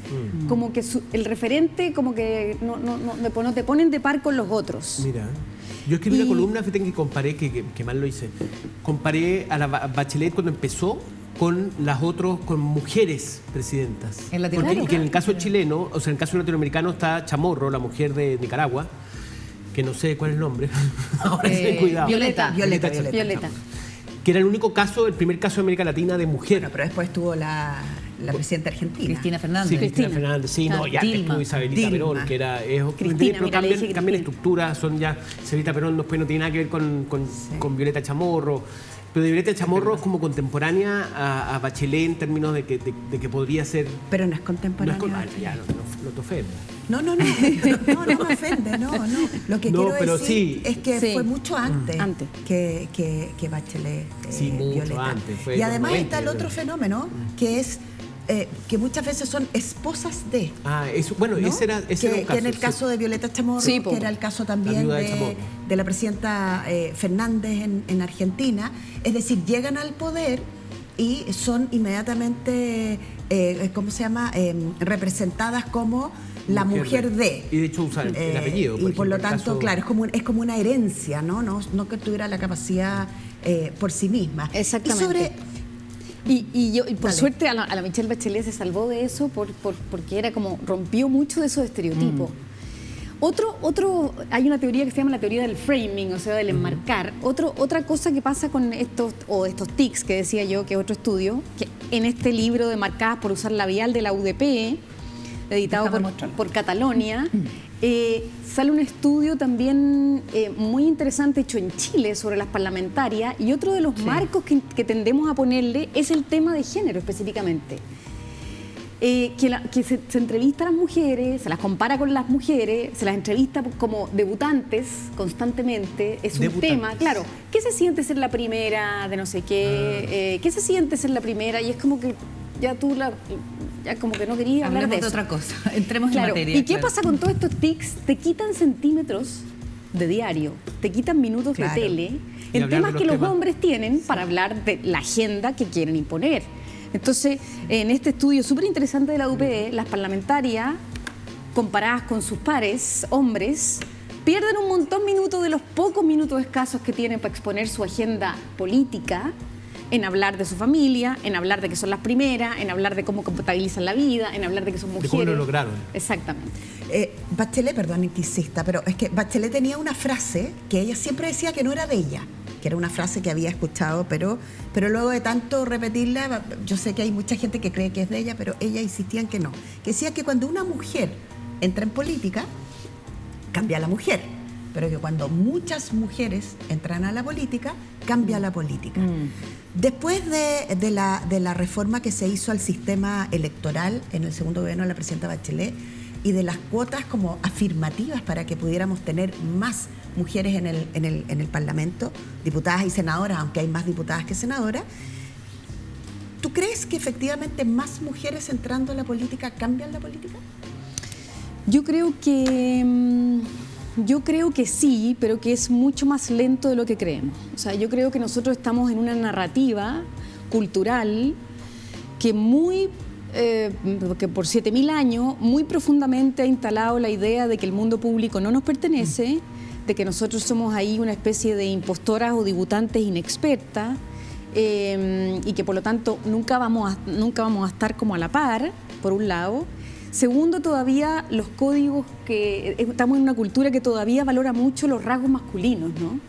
Como que el referente, como que no te ponen de par con los otros. Mira, yo escribí una columna, fíjate que comparé, que mal lo hice, comparé a la Bachelet cuando empezó con con mujeres presidentas. En Latinoamérica. Porque en el caso chileno, o sea, en el caso latinoamericano está Chamorro, la mujer de Nicaragua, que no sé cuál es el nombre. Ahora ten cuidado. Violeta. Violeta. Que era el único caso, el primer caso de América Latina de mujer. Bueno, pero después tuvo la presidenta argentina. Cristina Fernández. Sí, Cristina Cristina. Fernández, sí, no, ya Dilma. estuvo Isabelita Dilma. Perón, que era... Cristina, pero mira, le dije cambian Cristina. estructuras, son ya... Isabelita Perón después no tiene nada que ver con Violeta Chamorro, pero de Violeta Chamorro es como contemporánea a Bachelet en términos de que podría ser... Pero no es No contemporánea. es ya, no te ofendas. No me ofende, no. Lo que No, quiero pero decir sí. es que Sí. fue mucho antes, Antes. que Bachelet, Sí, mucho Violeta. antes, fue Y en los además 90, está el yo otro creo. fenómeno, que es que muchas veces son esposas de... Eso, bueno, ¿no? ese era un caso. Que en el sí. caso de Violeta Chamorro, Sí, po. que era el caso La también viuda de Chamorro. de la presidenta Fernández en Argentina, es decir, llegan al poder y son inmediatamente, ¿cómo se llama?, representadas como la mujer de. Y de hecho usan el apellido. Y por lo ejemplo, el tanto, caso- claro, es como una herencia, ¿no? No que tuviera la capacidad por sí misma. Exactamente. Y sobre Y por suerte a la Michelle Bachelet se salvó de eso porque era como rompió mucho de esos estereotipos. Hay una teoría que se llama la teoría del framing, o sea, del enmarcar. Otra cosa que pasa con estos tics que decía yo, que es otro estudio, que en este libro de Marcadas por usar labial de la UDP, editado por Catalonia, sale un estudio también muy interesante hecho en Chile sobre las parlamentarias, y otro de los marcos que tendemos a ponerle es el tema de género específicamente. Que se entrevista a las mujeres, se las compara con las mujeres, se las entrevista como debutantes constantemente, es un tema, claro, ¿qué se siente ser la primera de no sé qué? ¿Qué se siente ser la primera? Y es como que ya ya como que no quería hablar de eso. Otra cosa, entremos en materia. ¿Y qué pasa con todos estos tics? Te quitan centímetros de diario, te quitan minutos de tele, en temas que los hombres tienen para hablar de la agenda que quieren imponer. Entonces, en este estudio súper interesante de la UPD, las parlamentarias, comparadas con sus pares, hombres, pierden un montón de minutos de los pocos minutos escasos que tienen para exponer su agenda política, en hablar de su familia, en hablar de que son las primeras, en hablar de cómo compatibilizan la vida, en hablar de que son mujeres. De cómo lo lograron. Exactamente. Bachelet, perdón que insista, pero es que Bachelet tenía una frase que ella siempre decía que no era de ella, que era una frase que había escuchado, pero luego de tanto repetirla, yo sé que hay mucha gente que cree que es de ella, pero ella insistía en que no. Que decía que cuando una mujer entra en política, cambia la mujer, pero que cuando muchas mujeres entran a la política, cambia la política. Después de la reforma que se hizo al sistema electoral en el segundo gobierno de la presidenta Bachelet y de las cuotas como afirmativas para que pudiéramos tener más mujeres en el Parlamento, diputadas y senadoras, aunque hay más diputadas que senadoras, ¿tú crees que efectivamente más mujeres entrando a la política cambian la política? Yo creo que sí, pero que es mucho más lento de lo que creemos. O sea, yo creo que nosotros estamos en una narrativa cultural que que por 7.000 años muy profundamente ha instalado la idea de que el mundo público no nos pertenece, de que nosotros somos ahí una especie de impostoras o debutantes inexpertas, y que por lo tanto nunca vamos a estar como a la par, por un lado. Segundo, todavía los códigos que... Estamos en una cultura que todavía valora mucho los rasgos masculinos, ¿no?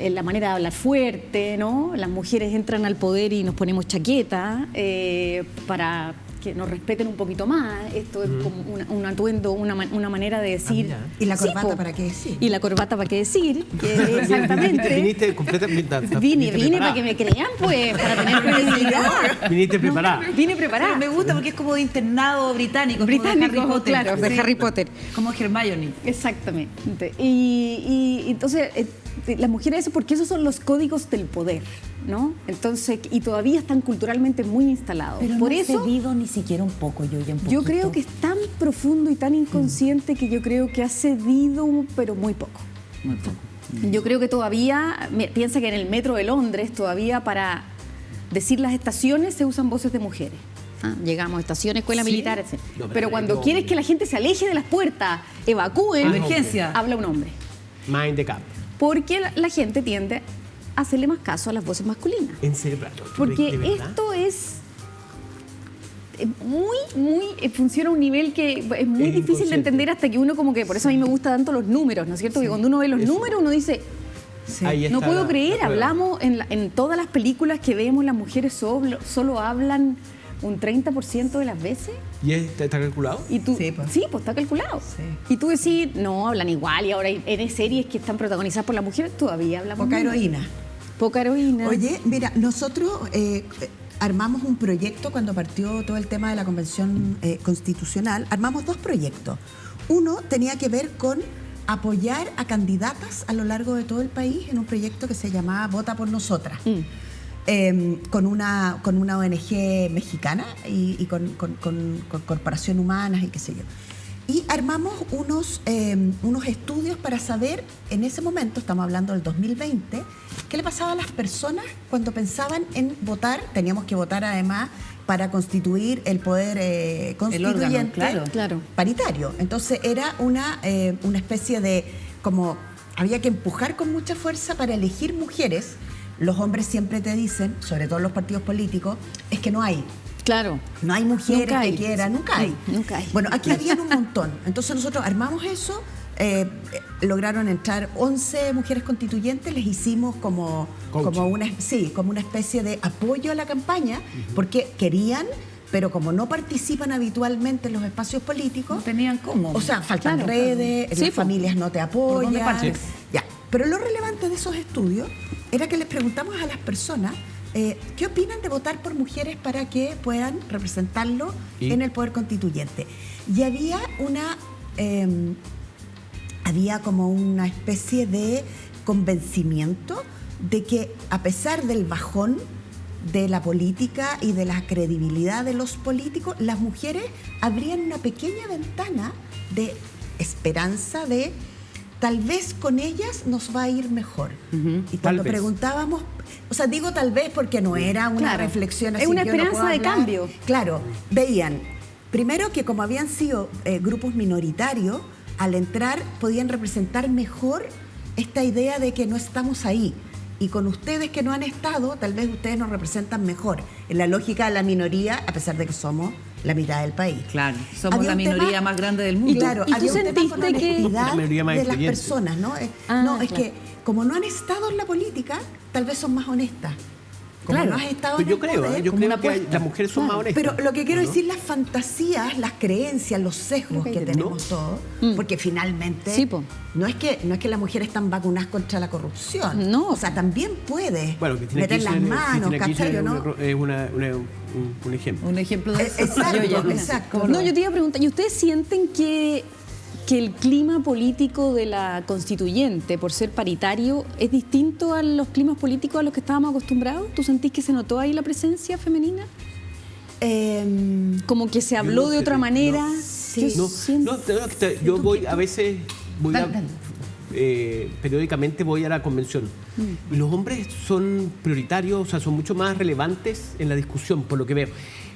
La manera de hablar fuerte, ¿no? Las mujeres entran al poder y nos ponemos chaqueta para que nos respeten un poquito más. Esto es como un atuendo, una manera de decir... ¿Y la corbata para qué decir? Y la corbata para qué decir, que exactamente. Viniste completamente... Vine para que me crean, pues, para tener credibilidad. Viniste preparada. Vine preparada. Pero me gusta porque es como de internado británico. Británico, como de Harry Potter. claro, de Harry Potter. Como Hermione. Exactamente. Y entonces, las mujeres, porque esos son los códigos del poder, ¿no? Entonces, y todavía están culturalmente muy instalados. Pero por no eso, ha cedido ni siquiera un poco, yo creo que es tan profundo y tan inconsciente que yo creo que ha cedido, pero muy poco. Muy poco. Yo creo que todavía, piensa que en el metro de Londres, todavía para decir las estaciones se usan voces de mujeres. Llegamos a estación, escuela militar, etc. No, pero cuando quieres que la gente se aleje de las puertas, evacúen, Emergencia. habla un hombre. Mind the gap. Porque la gente tiende a hacerle más caso a las voces masculinas. En serio, Porque ¿de verdad? esto es funciona a un nivel que es muy difícil de entender hasta que uno como que, por eso a mí me gustan tanto los números, ¿no es cierto? Que cuando uno ve los números uno dice, Ahí no está puedo la creer, prueba. hablamos en todas las películas que vemos, las mujeres solo hablan un 30% de las veces. ¿Y está calculado? Y tú, Sí, pues. está calculado. Sí. Y tú decís, no, hablan igual, y ahora en series que están protagonizadas por las mujeres todavía hablamos Poca menos. heroína. Poca heroína. Oye, mira, nosotros armamos un proyecto cuando partió todo el tema de la Convención Constitucional. Armamos 2 proyectos. Uno tenía que ver con apoyar a candidatas a lo largo de todo el país en un proyecto que se llamaba Vota por Nosotras. Con una ONG mexicana y con Corporación Humanas y qué sé yo. Y armamos unos estudios para saber, en ese momento, estamos hablando del 2020, qué le pasaba a las personas cuando pensaban en votar. Teníamos que votar además para constituir el poder constituyente órgano, claro. Claro. paritario. Entonces era una especie de como había que empujar con mucha fuerza para elegir mujeres. Los hombres siempre te dicen, sobre todo en los partidos políticos, es que no hay. Claro. No hay mujeres Nunca hay. que quieran, nunca hay. Nunca hay. Bueno, aquí habían un montón. Entonces nosotros armamos eso, lograron entrar 11 mujeres constituyentes, les hicimos como una especie de apoyo a la campaña, porque querían, pero como no participan habitualmente en los espacios políticos, No tenían cómo. o sea, faltan Claro. redes, Sí, las po. familias no te ¿Por dónde apoyan. partes? Ya. Pero lo relevante de esos estudios era que les preguntamos a las personas qué opinan de votar por mujeres para que puedan representarlo en el poder constituyente. Y había como una especie de convencimiento de que a pesar del bajón de la política y de la credibilidad de los políticos, las mujeres abrían una pequeña ventana de esperanza de tal vez con ellas nos va a ir mejor. Y cuando Tal vez. preguntábamos, o sea, digo tal vez porque no era una Claro. reflexión así. Es una yo no esperanza puedo de hablar. cambio. Claro, veían, primero que como habían sido grupos minoritarios, al entrar podían representar mejor esta idea de que no estamos ahí. Y con ustedes que no han estado, tal vez ustedes nos representan mejor. En la lógica de la minoría, a pesar de que somos la mitad del país. Claro, somos Había la un minoría tema- más grande del mundo. Claro, ¿Y tú había un tema con sentiste la que- honestidad La mayoría más de las influyente. personas, ¿no? Es claro. que como no han estado en la política, tal vez son más honestas. Como Claro. no has estado Pues en yo el creo, poder, yo como creo una que apuesta. las mujeres son más honestas. Pero lo que quiero ¿no? decir, las fantasías, las creencias, los sesgos que tenemos todos, porque finalmente Sí, po. no es que las mujeres están vacunadas contra la corrupción. No. O sea, también puedes Bueno, Cristina meter las Kirchner- manos, Cristina ¿cachai? Kirchner ¿No? es un ejemplo. Un ejemplo de eso. Exacto, Yo ya- exacto. No, yo te iba a preguntar, ¿y ustedes sienten que el clima político de la constituyente, por ser paritario, es distinto a los climas políticos a los que estábamos acostumbrados? ¿Tú sentís que se notó ahí la presencia femenina? Como que se habló no de sé, otra manera. Sí. Yo siento- Yo voy, a veces voy Dale, dale. periódicamente voy a la convención. Y los hombres son prioritarios, o sea, son mucho más relevantes en la discusión, por lo que veo.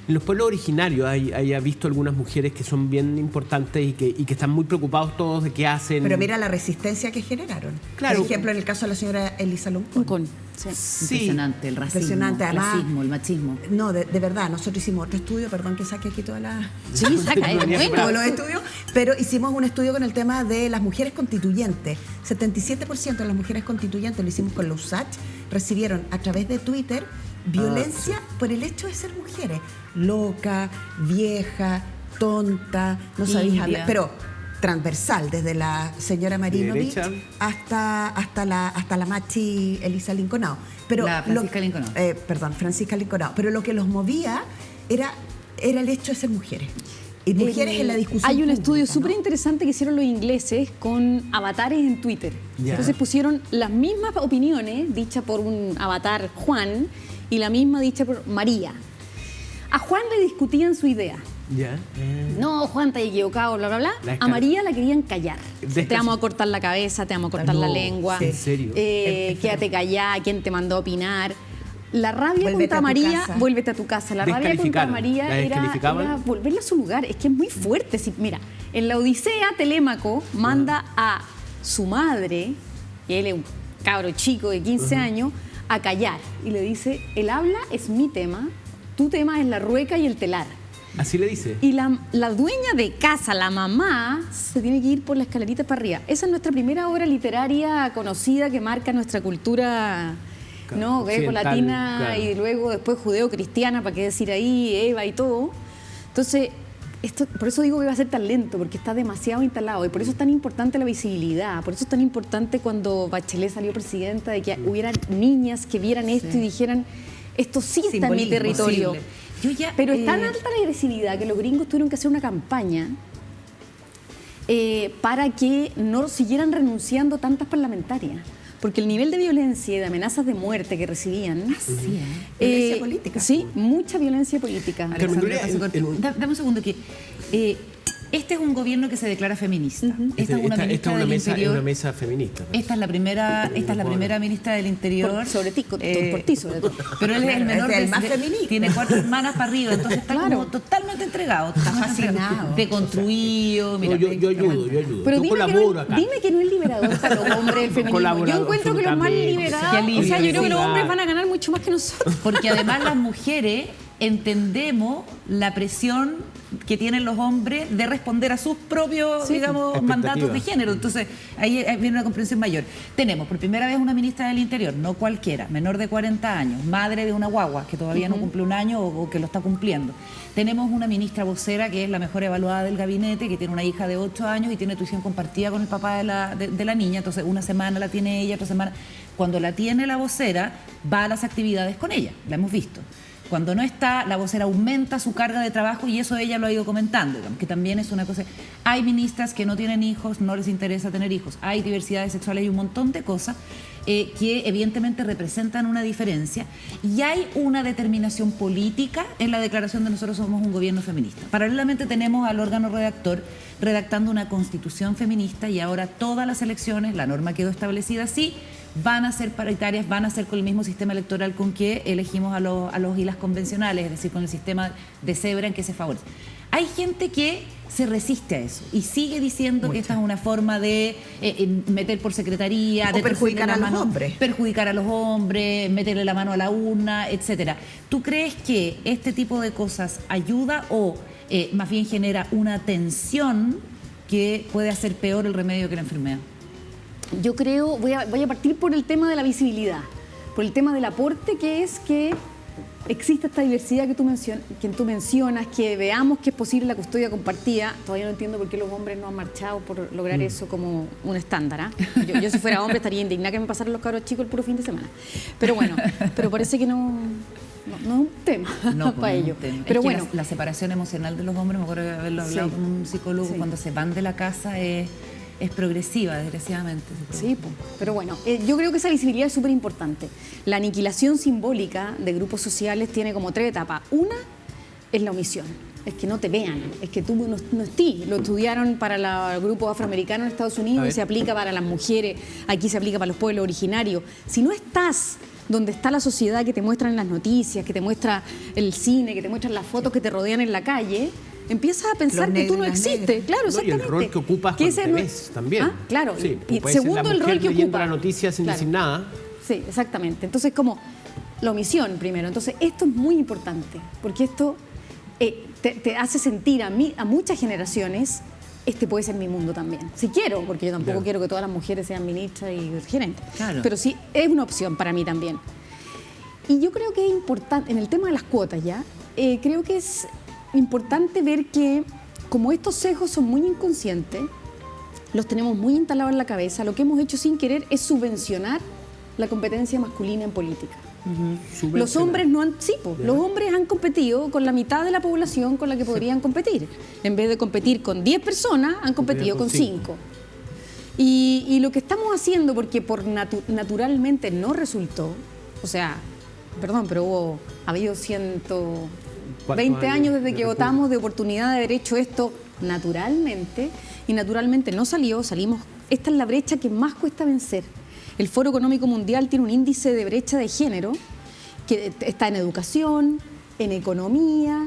En los pueblos originarios hay visto algunas mujeres que son bien importantes y que están muy preocupados todos de qué hacen. Pero mira la resistencia que generaron. Claro. Por ejemplo, en el caso de la señora Elisa Loncón. Sí. Sí. Impresionante el racismo, Impresionante, el además. clasismo, el machismo. No, de verdad, nosotros hicimos otro estudio, perdón que saque aquí toda la... Sí, saca, es todos bueno. los estudios, pero hicimos un estudio con el tema de las mujeres constituyentes. 77% de las mujeres constituyentes, lo hicimos con la USACH, recibieron a través de Twitter violencia por el hecho de ser mujeres. Loca, vieja, tonta, no sabéis India. hablar, pero transversal, desde la señora Marinovich Derecha. hasta la machi Elisa Linconao. Pero La Francisca Linconao. Perdón, Francisca Linconao. Pero lo que los movía era el hecho de ser mujeres. Y mujeres en la discusión Hay un pública, estudio ¿no? súper interesante que hicieron los ingleses con avatares en Twitter. Ya. Entonces pusieron las mismas opiniones dichas por un avatar Juan y la misma dicha por María. A Juan le discutían su idea. Ya. No, Juan, te has equivocado, bla, bla, bla. La A María la querían callar. Descas- Te vamos a cortar la cabeza, te vamos a cortar la No, lengua. ¿en serio? Quédate callada, ¿quién te mandó a opinar? La rabia Vuélvete contra a tu María, casa. vuélvete a tu casa. La rabia contra Descalificaron. María ¿La era descalificaban? volverla a su lugar. Es que es muy fuerte. Mira, en la Odisea, Telémaco manda a su madre, y él es un cabro chico de 15 años, a callar. Y le dice, el habla es mi tema, tu tema es la rueca y el telar. Así le dice. Y la dueña de casa, la mamá, se tiene que ir por la escalerita para arriba. Esa es nuestra primera obra literaria conocida que marca nuestra cultura, ¿no? Greco-latina, claro. y luego después judeo-cristiana, para qué decir ahí, Eva y todo. Entonces, por eso digo que va a ser tan lento, porque está demasiado instalado. Y por eso es tan importante la visibilidad. Por eso es tan importante cuando Bachelet salió presidenta, de que hubiera niñas que vieran esto y dijeran, esto sí está en mi Simbolismo, territorio. posible. Yo ya, Pero es tan alta la agresividad que los gringos tuvieron que hacer una campaña para que no siguieran renunciando tantas parlamentarias. Porque el nivel de violencia y de amenazas de muerte que recibían... Violencia política. Sí, mucha violencia política. Alexandra Nuria, Ocasio-Cortez. en un- Dame un segundo que Este es un gobierno que se declara feminista. Esta es una ministra del Interior. Es una mesa feminista. Esta es la primera ministra del Interior. Sobre ti, por ti sobre todo. Pero él es el menor, el más feminista. tiene 4 hermanas para arriba, entonces está como totalmente entregado. Está fascinado. Deconstruido. No, yo ayudo. Pero Yo colaboro acá. dime que no es liberador para los hombres el feminismo. Yo encuentro que los más liberados, o sea, yo creo que los hombres van a ganar mucho más que nosotros. Porque además las mujeres entendemos la presión que tienen los hombres de responder a sus propios, digamos, mandatos de género. Entonces, ahí viene una comprensión mayor. Tenemos por primera vez una ministra del Interior, no cualquiera, menor de 40 años, madre de una guagua que todavía no cumple un año o que lo está cumpliendo. Tenemos una ministra vocera que es la mejor evaluada del gabinete, que tiene una hija de 8 años y tiene tuición compartida con el papá de la niña. Entonces, una semana la tiene ella, otra semana. Cuando la tiene la vocera, va a las actividades con ella, la hemos visto. Cuando no está, la vocera aumenta su carga de trabajo y eso ella lo ha ido comentando, digamos, que también es una cosa. Hay ministras que no tienen hijos, no les interesa tener hijos. Hay diversidades sexuales y un montón de cosas que evidentemente representan una diferencia. Y hay una determinación política en la declaración de nosotros somos un gobierno feminista. Paralelamente tenemos al órgano redactor redactando una constitución feminista y ahora todas las elecciones, la norma quedó establecida así, van a ser paritarias, van a ser con el mismo sistema electoral con que elegimos a los y las convencionales, es decir, con el sistema de cebra en que se favorece. Hay gente que se resiste a eso y sigue diciendo que esta es una forma de meter por secretaría, de perjudicar a los hombres. Perjudicar a los hombres, meterle la mano a la urna, etcétera. ¿Tú crees que este tipo de cosas ayuda o más bien genera una tensión que puede hacer peor el remedio que la enfermedad? Yo creo, voy a partir por el tema de la visibilidad, por el tema del aporte que es que existe esta diversidad que tú mencionas, que veamos que es posible la custodia compartida. Todavía no entiendo por qué los hombres no han marchado por lograr eso como un estándar. Yo si fuera hombre estaría indignada que me pasaran los cabros chicos el puro fin de semana. Pero bueno, pero parece que no es un tema para ellos. Pero bueno, la separación emocional de los hombres, me acuerdo de haberlo hablado con un psicólogo, cuando se van de la casa es progresiva, desgraciadamente. Sí, pero bueno, yo creo que esa visibilidad es súper importante. La aniquilación simbólica de grupos sociales tiene como 3 etapas. Una es la omisión, es que no te vean, es que tú no estés. Lo estudiaron para los grupos afroamericanos en Estados Unidos y se aplica para las mujeres, aquí se aplica para los pueblos originarios. Si no estás donde está la sociedad que te muestran las noticias, que te muestra el cine, que te muestran las fotos que te rodean en la calle, empiezas a pensar que tú no existes. Claro, exactamente. Y el rol que ocupas cuando te ves también. Ah, claro. Sí, y segundo, el rol que ocupa. la noticia sin decir nada. Sí, exactamente. Entonces, como la omisión primero. Entonces, esto es muy importante, porque esto te hace sentir a muchas generaciones, este puede ser mi mundo también. Si quiero, porque yo tampoco quiero que todas las mujeres sean ministras y gerentes. Claro. Pero sí, es una opción para mí también. Y yo creo que es importante, en el tema de las cuotas ya, creo que es importante ver que como estos sesgos son muy inconscientes, los tenemos muy instalados en la cabeza, lo que hemos hecho sin querer es subvencionar la competencia masculina en política. Los hombres los hombres han competido con la mitad de la población con la que podrían competir. En vez de competir con 10 personas, han competido con 5. Y lo que estamos haciendo, porque naturalmente no resultó, o sea, perdón, pero ha habido 120 años desde que votamos de oportunidad de haber hecho esto naturalmente, y naturalmente no salimos. Esta es la brecha que más cuesta vencer. El Foro Económico Mundial tiene un índice de brecha de género que está en educación, en economía,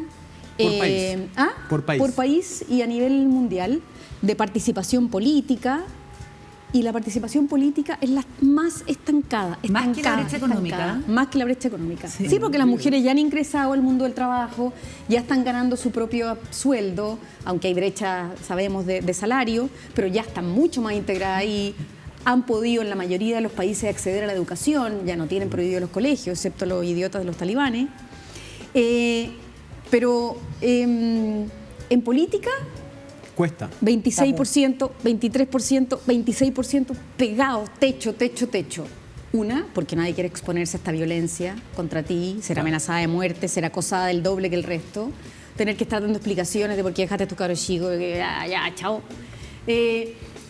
por país y a nivel mundial, de participación política. Y la participación política es la más estancada. Más que la brecha económica. Más que la brecha económica. Sí, porque las mujeres ya han ingresado al mundo del trabajo, ya están ganando su propio sueldo, aunque hay brecha, sabemos, de salario, pero ya están mucho más integradas y han podido en la mayoría de los países acceder a la educación, ya no tienen prohibido los colegios, excepto los idiotas de los talibanes. Pero en política cuesta. 26%, 23%, 26% pegados, techo. Una, porque nadie quiere exponerse a esta violencia contra ti, ser amenazada de muerte, ser acosada del doble que el resto, tener que estar dando explicaciones de por qué dejaste a tu cabro chico, ya, chao.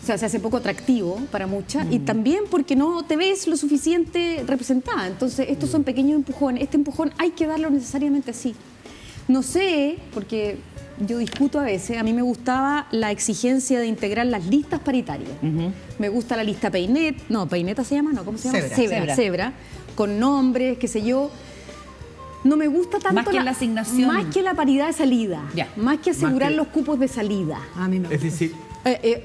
O sea, se hace poco atractivo para muchas y también porque no te ves lo suficiente representada. Entonces, estos son pequeños empujones. Este empujón hay que darlo necesariamente así. No sé, porque yo discuto a veces. A mí me gustaba la exigencia de integrar las listas paritarias. Me gusta la lista Peinet, no, Peineta se llama, ¿no? ¿Cómo se llama? Cebra, con nombres, qué sé yo. No me gusta tanto más que la asignación. Más que la paridad de salida. Ya. Más que asegurar Más que- los cupos de salida. A mí me gusta. Es decir,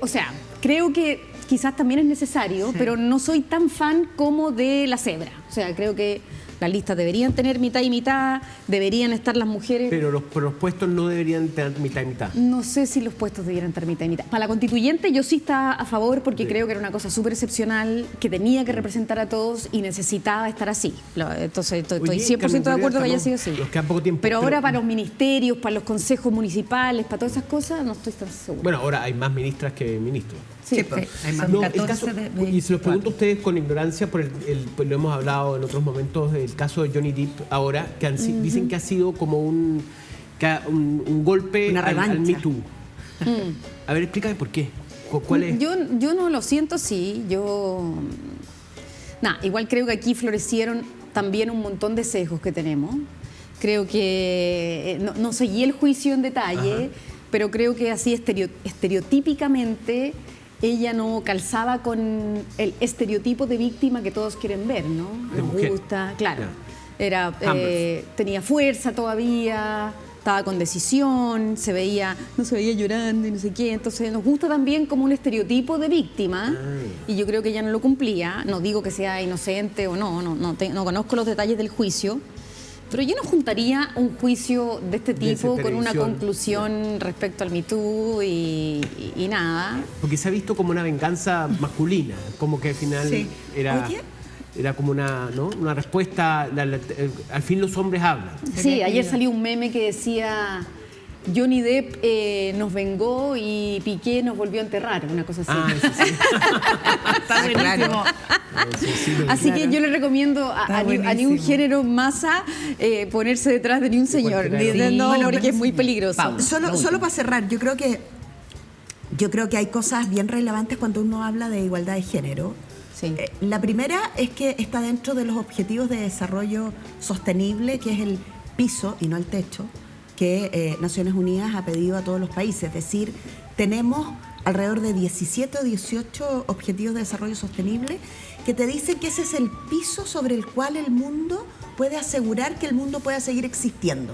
O sea, creo que quizás también es necesario, pero no soy tan fan como de la cebra. O sea, creo que las listas deberían tener mitad y mitad, deberían estar las mujeres. pero los puestos no deberían tener mitad y mitad. No sé si los puestos debieran estar mitad y mitad. Para la constituyente yo sí estaba a favor porque creo que era una cosa súper excepcional, que tenía que representar a todos y necesitaba estar así. Entonces estoy Oye, 100% de acuerdo que haya sido estamos- así. nos queda poco tiempo, Pero ahora pero- para los ministerios, para los consejos municipales, para todas esas cosas, no estoy tan segura. Bueno, ahora hay más ministras que ministros. Sí, pues, hay más. Son No, el 14 caso, de y se los pregunto a ustedes con ignorancia, pues lo hemos hablado en otros momentos, el caso de Johnny Depp ahora, que dicen que ha sido como un golpe Una al revancha. Me Too. A ver, explícame por qué. ¿Cuál es? Yo no lo siento, sí. Igual creo que aquí florecieron también un montón de sesgos que tenemos. Creo que no seguí el juicio en detalle, pero creo que así estereotípicamente ella no calzaba con el estereotipo de víctima que todos quieren ver, ¿no? De Nos mujer. gusta, claro. Ya. Era, tenía fuerza todavía, estaba con decisión, no se veía llorando y no sé qué. Entonces nos gusta también como un estereotipo de víctima y yo creo que ella no lo cumplía. No digo que sea inocente o no conozco los detalles del juicio. Pero yo no juntaría un juicio de este De tipo con una televisión. conclusión respecto al Me Too y nada. Porque se ha visto como una venganza masculina, como que al final Sí. era como una respuesta, al fin los hombres hablan. Sí, ayer salió un meme que decía Johnny Depp nos vengó y Piqué nos volvió a enterrar, una cosa así. Ah, eso sí. Está buenísimo. Así que yo le recomiendo a ni un buenísimo. género masa ponerse detrás de ni un señor. cualquiera. No, Bueno, porque pero- es muy peligroso. Paula. Solo para cerrar, yo creo que hay cosas bien relevantes cuando uno habla de igualdad de género. Sí. La primera es que está dentro de los objetivos de desarrollo sostenible, que es el piso y no el techo, que Naciones Unidas ha pedido a todos los países. Es decir, tenemos alrededor de 17 o 18 objetivos de desarrollo sostenible que te dicen que ese es el piso sobre el cual el mundo puede asegurar que el mundo pueda seguir existiendo.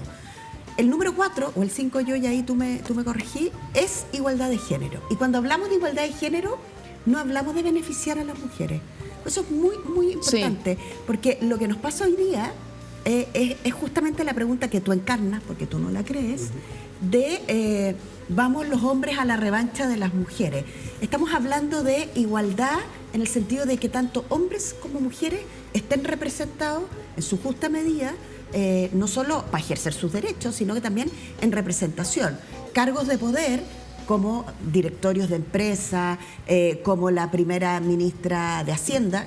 El número 4, o el 5 yo, y ahí tú me corregí, es igualdad de género. Y cuando hablamos de igualdad de género, no hablamos de beneficiar a las mujeres. Eso es muy, muy importante, porque lo que nos pasa hoy día es justamente la pregunta que tú encarnas, porque tú no la crees, de vamos los hombres a la revancha de las mujeres. Estamos hablando de igualdad en el sentido de que tanto hombres como mujeres estén representados en su justa medida, no solo para ejercer sus derechos, sino que también en representación. Cargos de poder como directorios de empresas, como la primera ministra de Hacienda,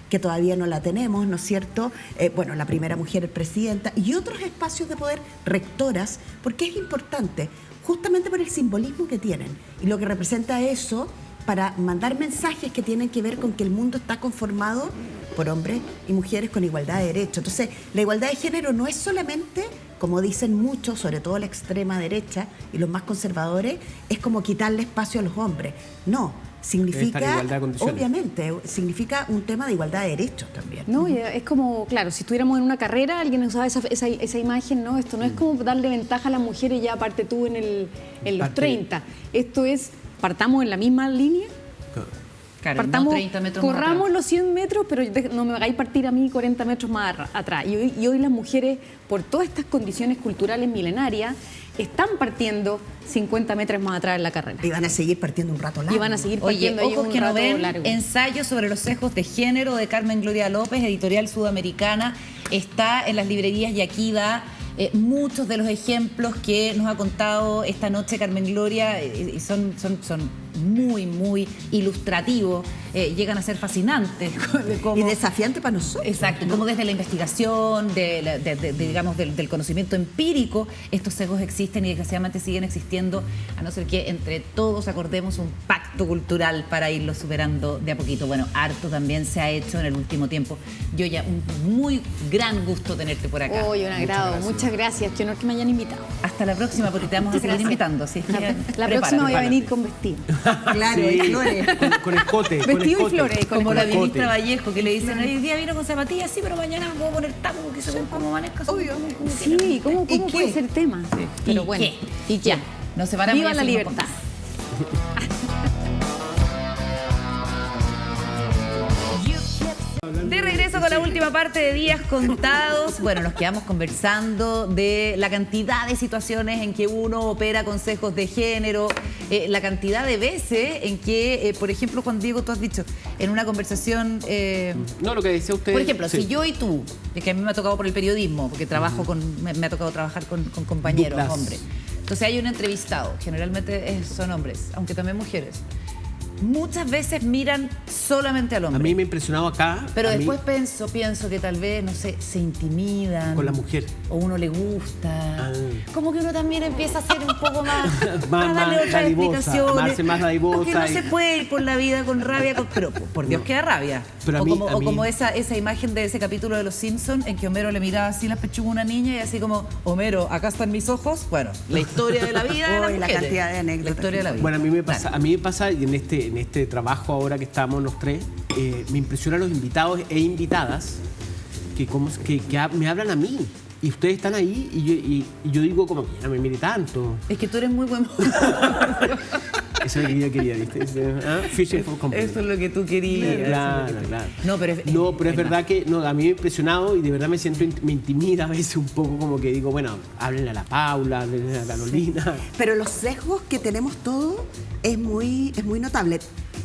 que todavía no la tenemos, ¿no es cierto? Bueno, la primera mujer presidenta y otros espacios de poder, rectoras, porque es importante, justamente por el simbolismo que tienen y lo que representa eso para mandar mensajes que tienen que ver con que el mundo está conformado por hombres y mujeres con igualdad de derechos. Entonces, la igualdad de género no es solamente, como dicen muchos, sobre todo la extrema derecha y los más conservadores, es como quitarle espacio a los hombres. No, significa, Debe estar en igualdad de condiciones. obviamente, significa un tema de igualdad de derechos también. No, y es como, claro, si estuviéramos en una carrera, alguien usaba esa imagen, ¿no? Esto no es como darle ventaja a las mujeres ya aparte tú en los Parte- 30. Esto es, partamos en la misma línea, Claro, partamos, no 30 metros más corramos atrás. los 100 metros, pero no me hagáis partir a mí 40 metros más atrás. Y hoy las mujeres, por todas estas condiciones culturales milenarias, están partiendo 50 metros más atrás en la carrera. Y van a seguir partiendo un rato largo. Y van a seguir Oye, partiendo ahí ojos un que no rato ven, largo. ensayo sobre los sesgos de género de Carmen Gloria López, editorial sudamericana, está en las librerías y aquí da muchos de los ejemplos que nos ha contado esta noche Carmen Gloria, y son muy, muy ilustrativos, llegan a ser fascinantes. Y desafiante para nosotros. Exacto, como desde la investigación, digamos, del conocimiento empírico, estos sesgos existen y desgraciadamente siguen existiendo, a no ser que entre todos acordemos un pacto cultural para irlo superando de a poquito. Bueno, harto también se ha hecho en el último tiempo. Yoya, un muy gran gusto tenerte por acá. Hoy un agrado, muchas gracias, qué honor que me hayan invitado. Hasta la próxima, porque te vamos a seguir invitando. Así que La próxima voy a venir con vestido. Claro, y flores. Con escote. Vestido y flores. como la escote. ministra Vallejo, que le dicen, hoy día vino con zapatillas, sí, pero mañana me puedo poner taco, porque según cómo amanezca. Obvio. Sí, ¿cómo ¿Y puede qué? ser tema? Pero bueno. ¿Y qué? Nos separamos. Viva y la seguimos con libertad. más. De regreso con la última parte de Días Contados. Bueno, nos quedamos conversando de la cantidad de situaciones en que uno opera consejos de género, la cantidad de veces en que, por ejemplo, Juan Diego, tú has dicho en una conversación... No, lo que decía usted. por ejemplo, sí. si yo y tú, es que a mí me ha tocado por el periodismo, porque trabajo me ha tocado trabajar con compañeros, Duplas. hombres. Entonces hay un entrevistado, generalmente son hombres, aunque también mujeres. Muchas veces miran solamente al A hombre. mí me ha impresionado acá. Pero a mí, después pienso que tal vez, no sé, se intimidan. Con la mujer. O uno le gusta. Ah. Como que uno también empieza a ser un poco más... Más a darle otras dadivosa, explicaciones. más dadivosa Porque no y- se puede ir por la vida con rabia. Pero por Dios que da rabia. Pero a o mí- como, a o mí- como esa imagen de ese capítulo de Los Simpsons en que Homero le miraba así las pechugas a una niña y así como, Homero, acá están mis ojos. Bueno, la historia de la vida de las Uy, la mujeres. cantidad de anécdotas. La historia de la vida. Bueno, Claro. a mí me pasa y en este trabajo ahora que estamos los tres, me impresionan los invitados e invitadas que me hablan a mí. Y ustedes están ahí y yo digo como que no me mire tanto. Es que tú eres muy buen... Eso es lo que yo quería, ¿viste? Fishing for compliments. Eso es lo que tú querías. Claro, claro. No, pero es verdad que a mí me ha impresionado y de verdad me intimida a veces un poco como que digo, bueno, háblenle a la Paula, háblenle a la Carolina. Pero los sesgos que tenemos todos es muy notable.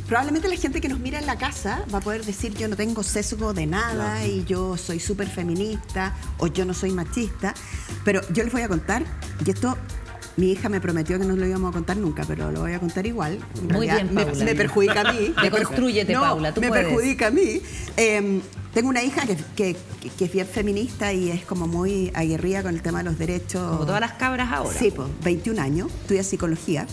Probablemente la gente que nos mira en la casa va a poder decir yo no tengo sesgo de nada y yo soy súper feminista o yo no soy machista, pero yo les voy a contar, y esto mi hija me prometió que no lo íbamos a contar nunca, pero lo voy a contar igual. En Muy realidad, bien, Paula. me perjudica a mí. Deconstrúyete, Paula, tú me puedes. perjudica a mí. Tengo una hija que es bien feminista y es como muy aguerrida con el tema de los derechos. Como todas las cabras ahora. Sí, pues, 21 años, estudia psicología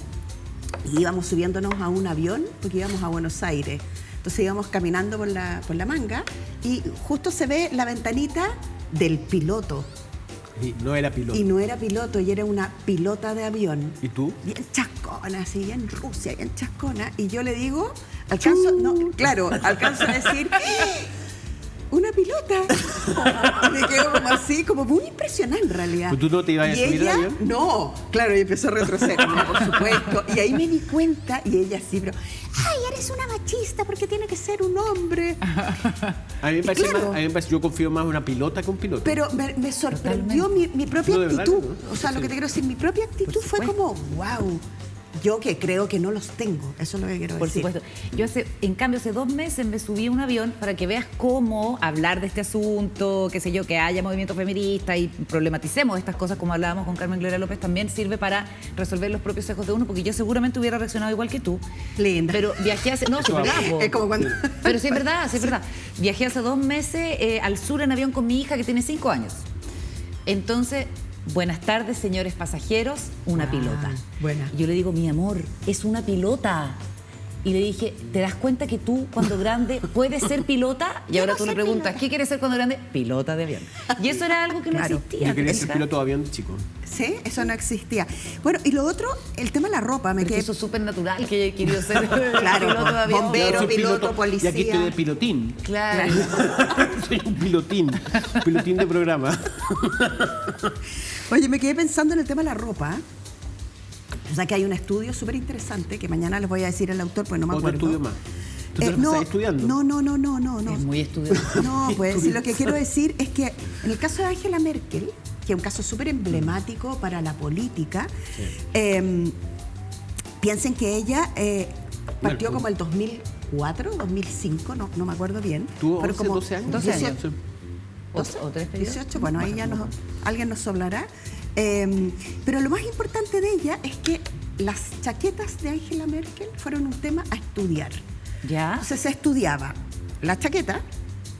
y íbamos subiéndonos a un avión porque íbamos a Buenos Aires. Entonces íbamos caminando por la manga y justo se ve la ventanita del piloto. Y no era piloto. Y no era piloto, y era una pilota de avión. ¿Y tú? Bien chascona, así, bien Rusia, bien chascona. Y yo le digo, alcanzo a decir, ¡una pilota! Y me quedo como así, como muy impresionada en realidad. ¿Pues tú no te ibas a Y subir al ella, avión? No, claro, y empezó a retroceder, no, por supuesto. Y ahí me di cuenta, y ella sí, pero, ¡ay, eres una machista porque tiene que ser un hombre! A mí me parece, Claro. a mí me parece, yo confío más en una pilota que un piloto. Pero me sorprendió mi propia No, de verdad, actitud. ¿no? O sea, lo Sí. que te quiero decir, mi propia actitud fue como, wow. Yo que creo que no los tengo. Eso es lo que quiero Por decir. supuesto. Yo en cambio, hace 2 meses me subí a un avión para que veas cómo hablar de este asunto, qué sé yo, que haya movimiento feminista y problematicemos estas cosas como hablábamos con Carmen Gloria López, también sirve para resolver los propios sesgos de uno, porque yo seguramente hubiera reaccionado igual que tú. Linda. Pero viajé hace... No, sí, es verdad, po. Es como cuando... Pero sí es verdad, sí es verdad. Viajé hace 2 meses al sur en avión con mi hija que tiene 5 años. Entonces, buenas tardes, señores pasajeros, una pilota. buena. Y yo le digo, mi amor, es una pilota. Y le dije, ¿te das cuenta que tú cuando grande puedes ser pilota? Y ahora tú le preguntas, ¿qué quieres ser cuando grande? Pilota de avión. Y eso era algo que no Claro. existía. Yo quería ser ¿verdad? piloto de avión de chico. Sí, eso no existía. Bueno, y lo otro, el tema de la ropa. Me Porque quedé... eso es súper natural que haya querido ser Claro, piloto de avión. bombero. Soy piloto, Y policía. aquí estoy de pilotín. Claro. Soy un pilotín de programa. Oye, me quedé pensando en el tema de la ropa. O sea, que hay un estudio súper interesante que mañana les voy a decir el autor, pues no me Otro acuerdo. estudio más. ¿Tú te lo no, estás estudiando? No. Es muy estudioso. No, pues sí, lo que quiero decir es que en el caso de Angela Merkel, que es un caso súper emblemático para la política, piensen que ella partió como el 2004, 2005, no me acuerdo bien. ¿Tuvo pero 11, como 12 años? 12 años. 18, ¿O 3 periodos? 18, bueno, ahí ya alguien nos hablará. Pero lo más importante de ella es que las chaquetas de Angela Merkel fueron un tema a estudiar. ¿Ya? Entonces se estudiaba la chaqueta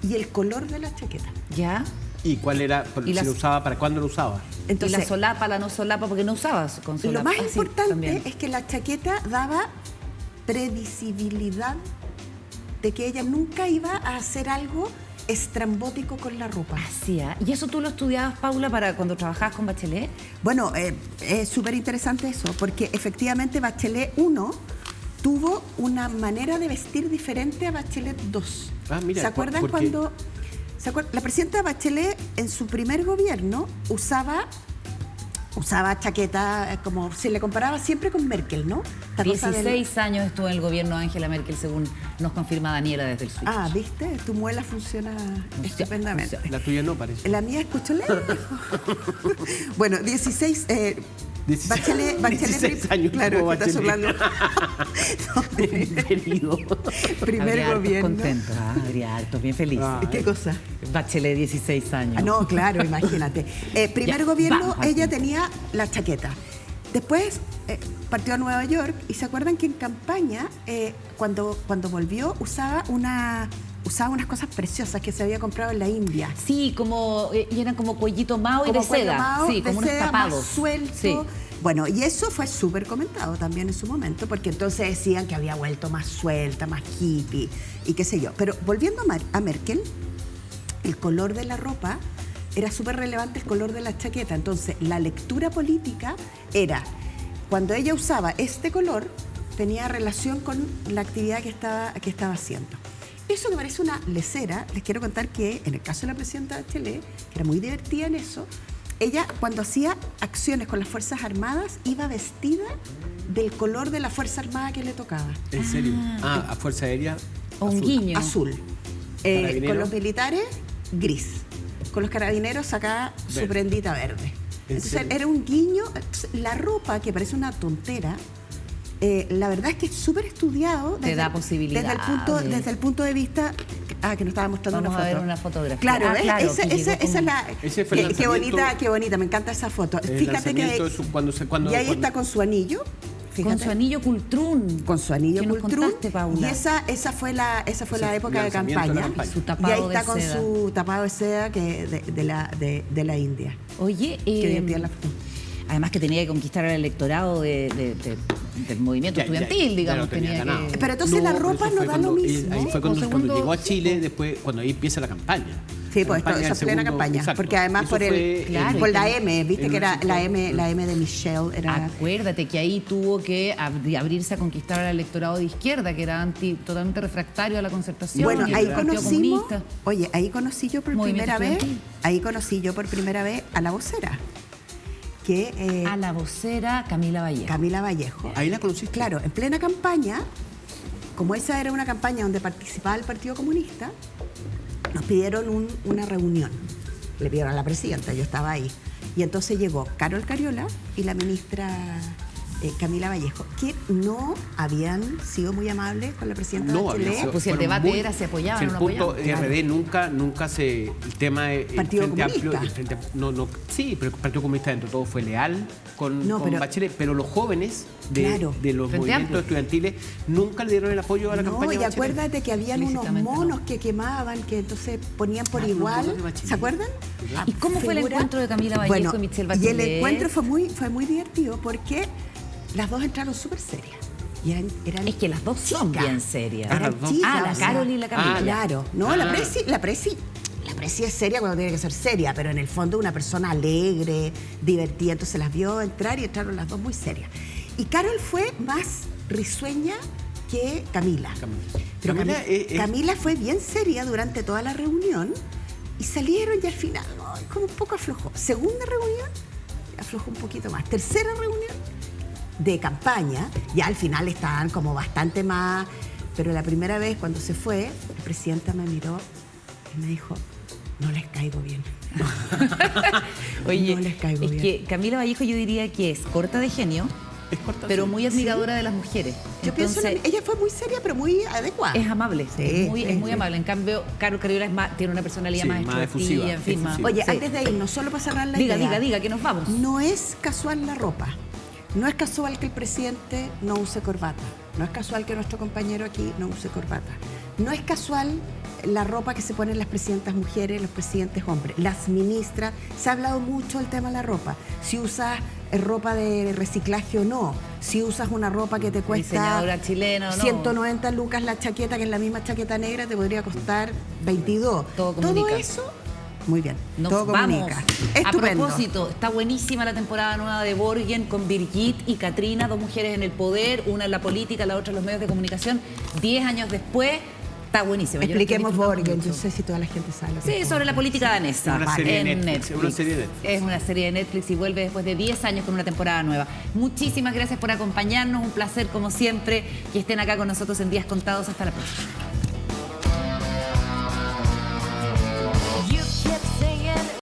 y el color de la chaqueta. ¿Ya? ¿Y cuál era? ¿Y ¿Si lo usaba? ¿Para cuándo lo usaba? Entonces, y la solapa, la no solapa, porque no usabas con solapa. lo más Ah, sí, importante también. es que la chaqueta daba previsibilidad de que ella nunca iba a hacer algo estrambótico con la ropa. Así, ¿ah? ¿Y eso tú lo estudiabas, Paula, para cuando trabajabas con Bachelet? Bueno, es súper interesante eso, porque efectivamente Bachelet 1 tuvo una manera de vestir diferente a Bachelet 2. Ah, mira, ¿Se acuerdan ¿por qué? cuando la presidenta Bachelet en su primer gobierno usaba chaqueta, como se le comparaba siempre con Merkel, ¿no? Esta cosa 16 años estuvo en el gobierno de Angela Merkel, según nos confirma Daniela desde el Switch. Ah, ¿viste? Tu muela funciona estupendamente. La tuya no parece. La mía escucho lejos. Bueno, 16... Bachelet 16 años claro, tuvo que estás Bachelet. hablando. Bienvenido. Primer Habría hartos gobierno. contentos, habría hartos, bien felices. ¿Qué cosa? Bachelet, 16 años. Ah, no, claro, imagínate. Primer Ya, gobierno, vamos al ella punto. tenía la chaqueta. Después partió a Nueva York y se acuerdan que en campaña, cuando volvió, usaba unas cosas preciosas que se había comprado en la India. Sí, como, y eran como cuellito mao y Como de cuello seda. mao, Sí, de como unos seda, tapados. más suelto. Sí. Bueno, y eso fue súper comentado también en su momento, porque entonces decían que había vuelto más suelta, más hippie y qué sé yo. Pero volviendo a Merkel, el color de la ropa era súper relevante, el color de la chaqueta. Entonces, la lectura política era, cuando ella usaba este color, tenía relación con la actividad que estaba haciendo. Eso me parece una lesera. Les quiero contar que en el caso de la presidenta Bachelet, que era muy divertida en eso, ella cuando hacía acciones con las Fuerzas Armadas iba vestida del color de la Fuerza Armada que le tocaba. ¿En serio? A Fuerza Aérea. O un azul. guiño. Azul. ¿Carabineros? Con los militares, gris. Con los carabineros sacaba su Verde. prendita verde. ¿En Entonces serio? era un guiño. Entonces, la ropa, que parece una tontera, la verdad es que es súper estudiado Te da posibilidades. desde el punto de vista que nos estaba mostrando Vamos una a foto. ver una fotografía. Claro, Ah, ¿ves? claro, esa que llegó es la Ese fue el qué lanzamiento. bonita, me encanta esa foto. El Fíjate que lanzamiento de su- cuando- y ahí está con su anillo. Con Fíjate. su anillo Cultrún. Con su anillo que nos Cultrún. contaste, Paula. Y esa fue la época de lanzamiento de campaña. la campaña. Su Y tapado ahí está de con seda. su tapado de seda de la India. Oye, Qué divertida la foto. además que tenía que conquistar al electorado del movimiento estudiantil, digamos. ya lo tenía tenía ganado. que... Pero entonces la pero ropa eso no fue da cuando- lo mismo. Ahí fue cuando Segundo- llegó a Chile, después cuando ahí empieza la campaña. Sí, pues Campaña, esa el plena segundo- campaña. exacto. Porque además Eso por fue Claro, por y la que- M, viste en que era la 1900. M de Michelle era. Acuérdate que ahí tuvo que abrirse a conquistar al electorado de izquierda, que era totalmente refractario a la concertación. Bueno, y al ahí Partido conocimos, Comunista. oye, ahí conocí yo por Movimiento primera vez, estudiantil. ahí conocí yo por primera vez a la vocera, que A la vocera Camila Vallejo. Camila Vallejo. Ahí la conociste. Claro, en plena campaña, como esa era una campaña donde participaba el Partido Comunista, nos pidieron una reunión. Le pidieron a la presidenta, yo estaba ahí. Y entonces llegó Carol Cariola y la ministra Camila Vallejo, que no habían sido muy amables con la presidenta No, Bachelet. había sido- Pues si el fueron debate era si apoyaban si o no el punto apoyaban. RD nunca se... El tema de Partido Frente Amplio, Comunista. el Frente, sí, pero el Partido Comunista dentro de todo fue leal con No, pero- Bachelet, pero los jóvenes Claro. de los Frente movimientos Amplio. estudiantiles nunca le dieron el apoyo a la No, campaña y de Bachelet. acuérdate que habían unos Explícitamente monos no. que quemaban, que entonces ponían por Ah, no, igual. no, de Bachelet. ¿Se acuerdan? ¿Y cómo fue el Figura- encuentro de Camila Vallejo Bueno, y Michelle Y el Bachelet? encuentro fue muy divertido porque las dos entraron súper serias. Y eran Es que las dos son chicas. bien serias. Ah, las dos. Ah, la o sea, Carol y la Camila. Claro, no, Ah. la Presi es seria cuando tiene que ser seria, pero en el fondo una persona alegre, divertida, entonces las vio entrar y entraron las dos muy serias. Y Carol fue más risueña que Camila. Pero Camila Camila fue bien seria durante toda la reunión y salieron y al final ay, como un poco aflojó. Segunda reunión, aflojó un poquito más. Tercera reunión de campaña, ya al final estaban como bastante más, pero la primera vez cuando se fue, la presidenta me miró y me dijo, no les caigo bien. Oye, No les caigo es bien. que Camila Vallejo yo diría que es corta de genio, Es corta, pero sí. muy admiradora de las mujeres. Yo pienso, Entonces, ella fue muy seria, pero muy adecuada. es amable, Sí, es muy sí. amable. En cambio, Carol Cariola es más, tiene una personalidad Sí, más más extrovertida, efusiva, en fin, más... efusiva. Oye, sí. antes de irnos, solo para cerrar la Diga, idea. diga, que nos vamos. No es casual la ropa. No es casual que el presidente no use corbata. No es casual que nuestro compañero aquí no use corbata. No es casual la ropa que se ponen las presidentas mujeres, los presidentes hombres, las ministras. Se ha hablado mucho del tema de la ropa. Si usas ropa de reciclaje o no, si usas una ropa que te cuesta Diseñadora chilena, ¿no? 190 lucas la chaqueta, que es la misma chaqueta negra, te podría costar 22. Todo comunica. Todo eso, muy bien, Nos todo vamos. comunica. A Estupendo. propósito, está buenísima la temporada nueva de Borgen con Birgit y Katrina, dos mujeres en el poder, una en la política, la otra en los medios de comunicación. 10 años después, está buenísima. Yo la estoy Expliquemos disfrutando Borgen, mucho. yo sé si toda la gente sabe lo que Sí, es sobre la Borgen. política danesa. Es una serie de en Netflix, es una serie de Netflix. Es una serie de Netflix y vuelve después de 10 años con una temporada nueva. Muchísimas gracias por acompañarnos, un placer como siempre que estén acá con nosotros en Días Contados. Hasta la próxima.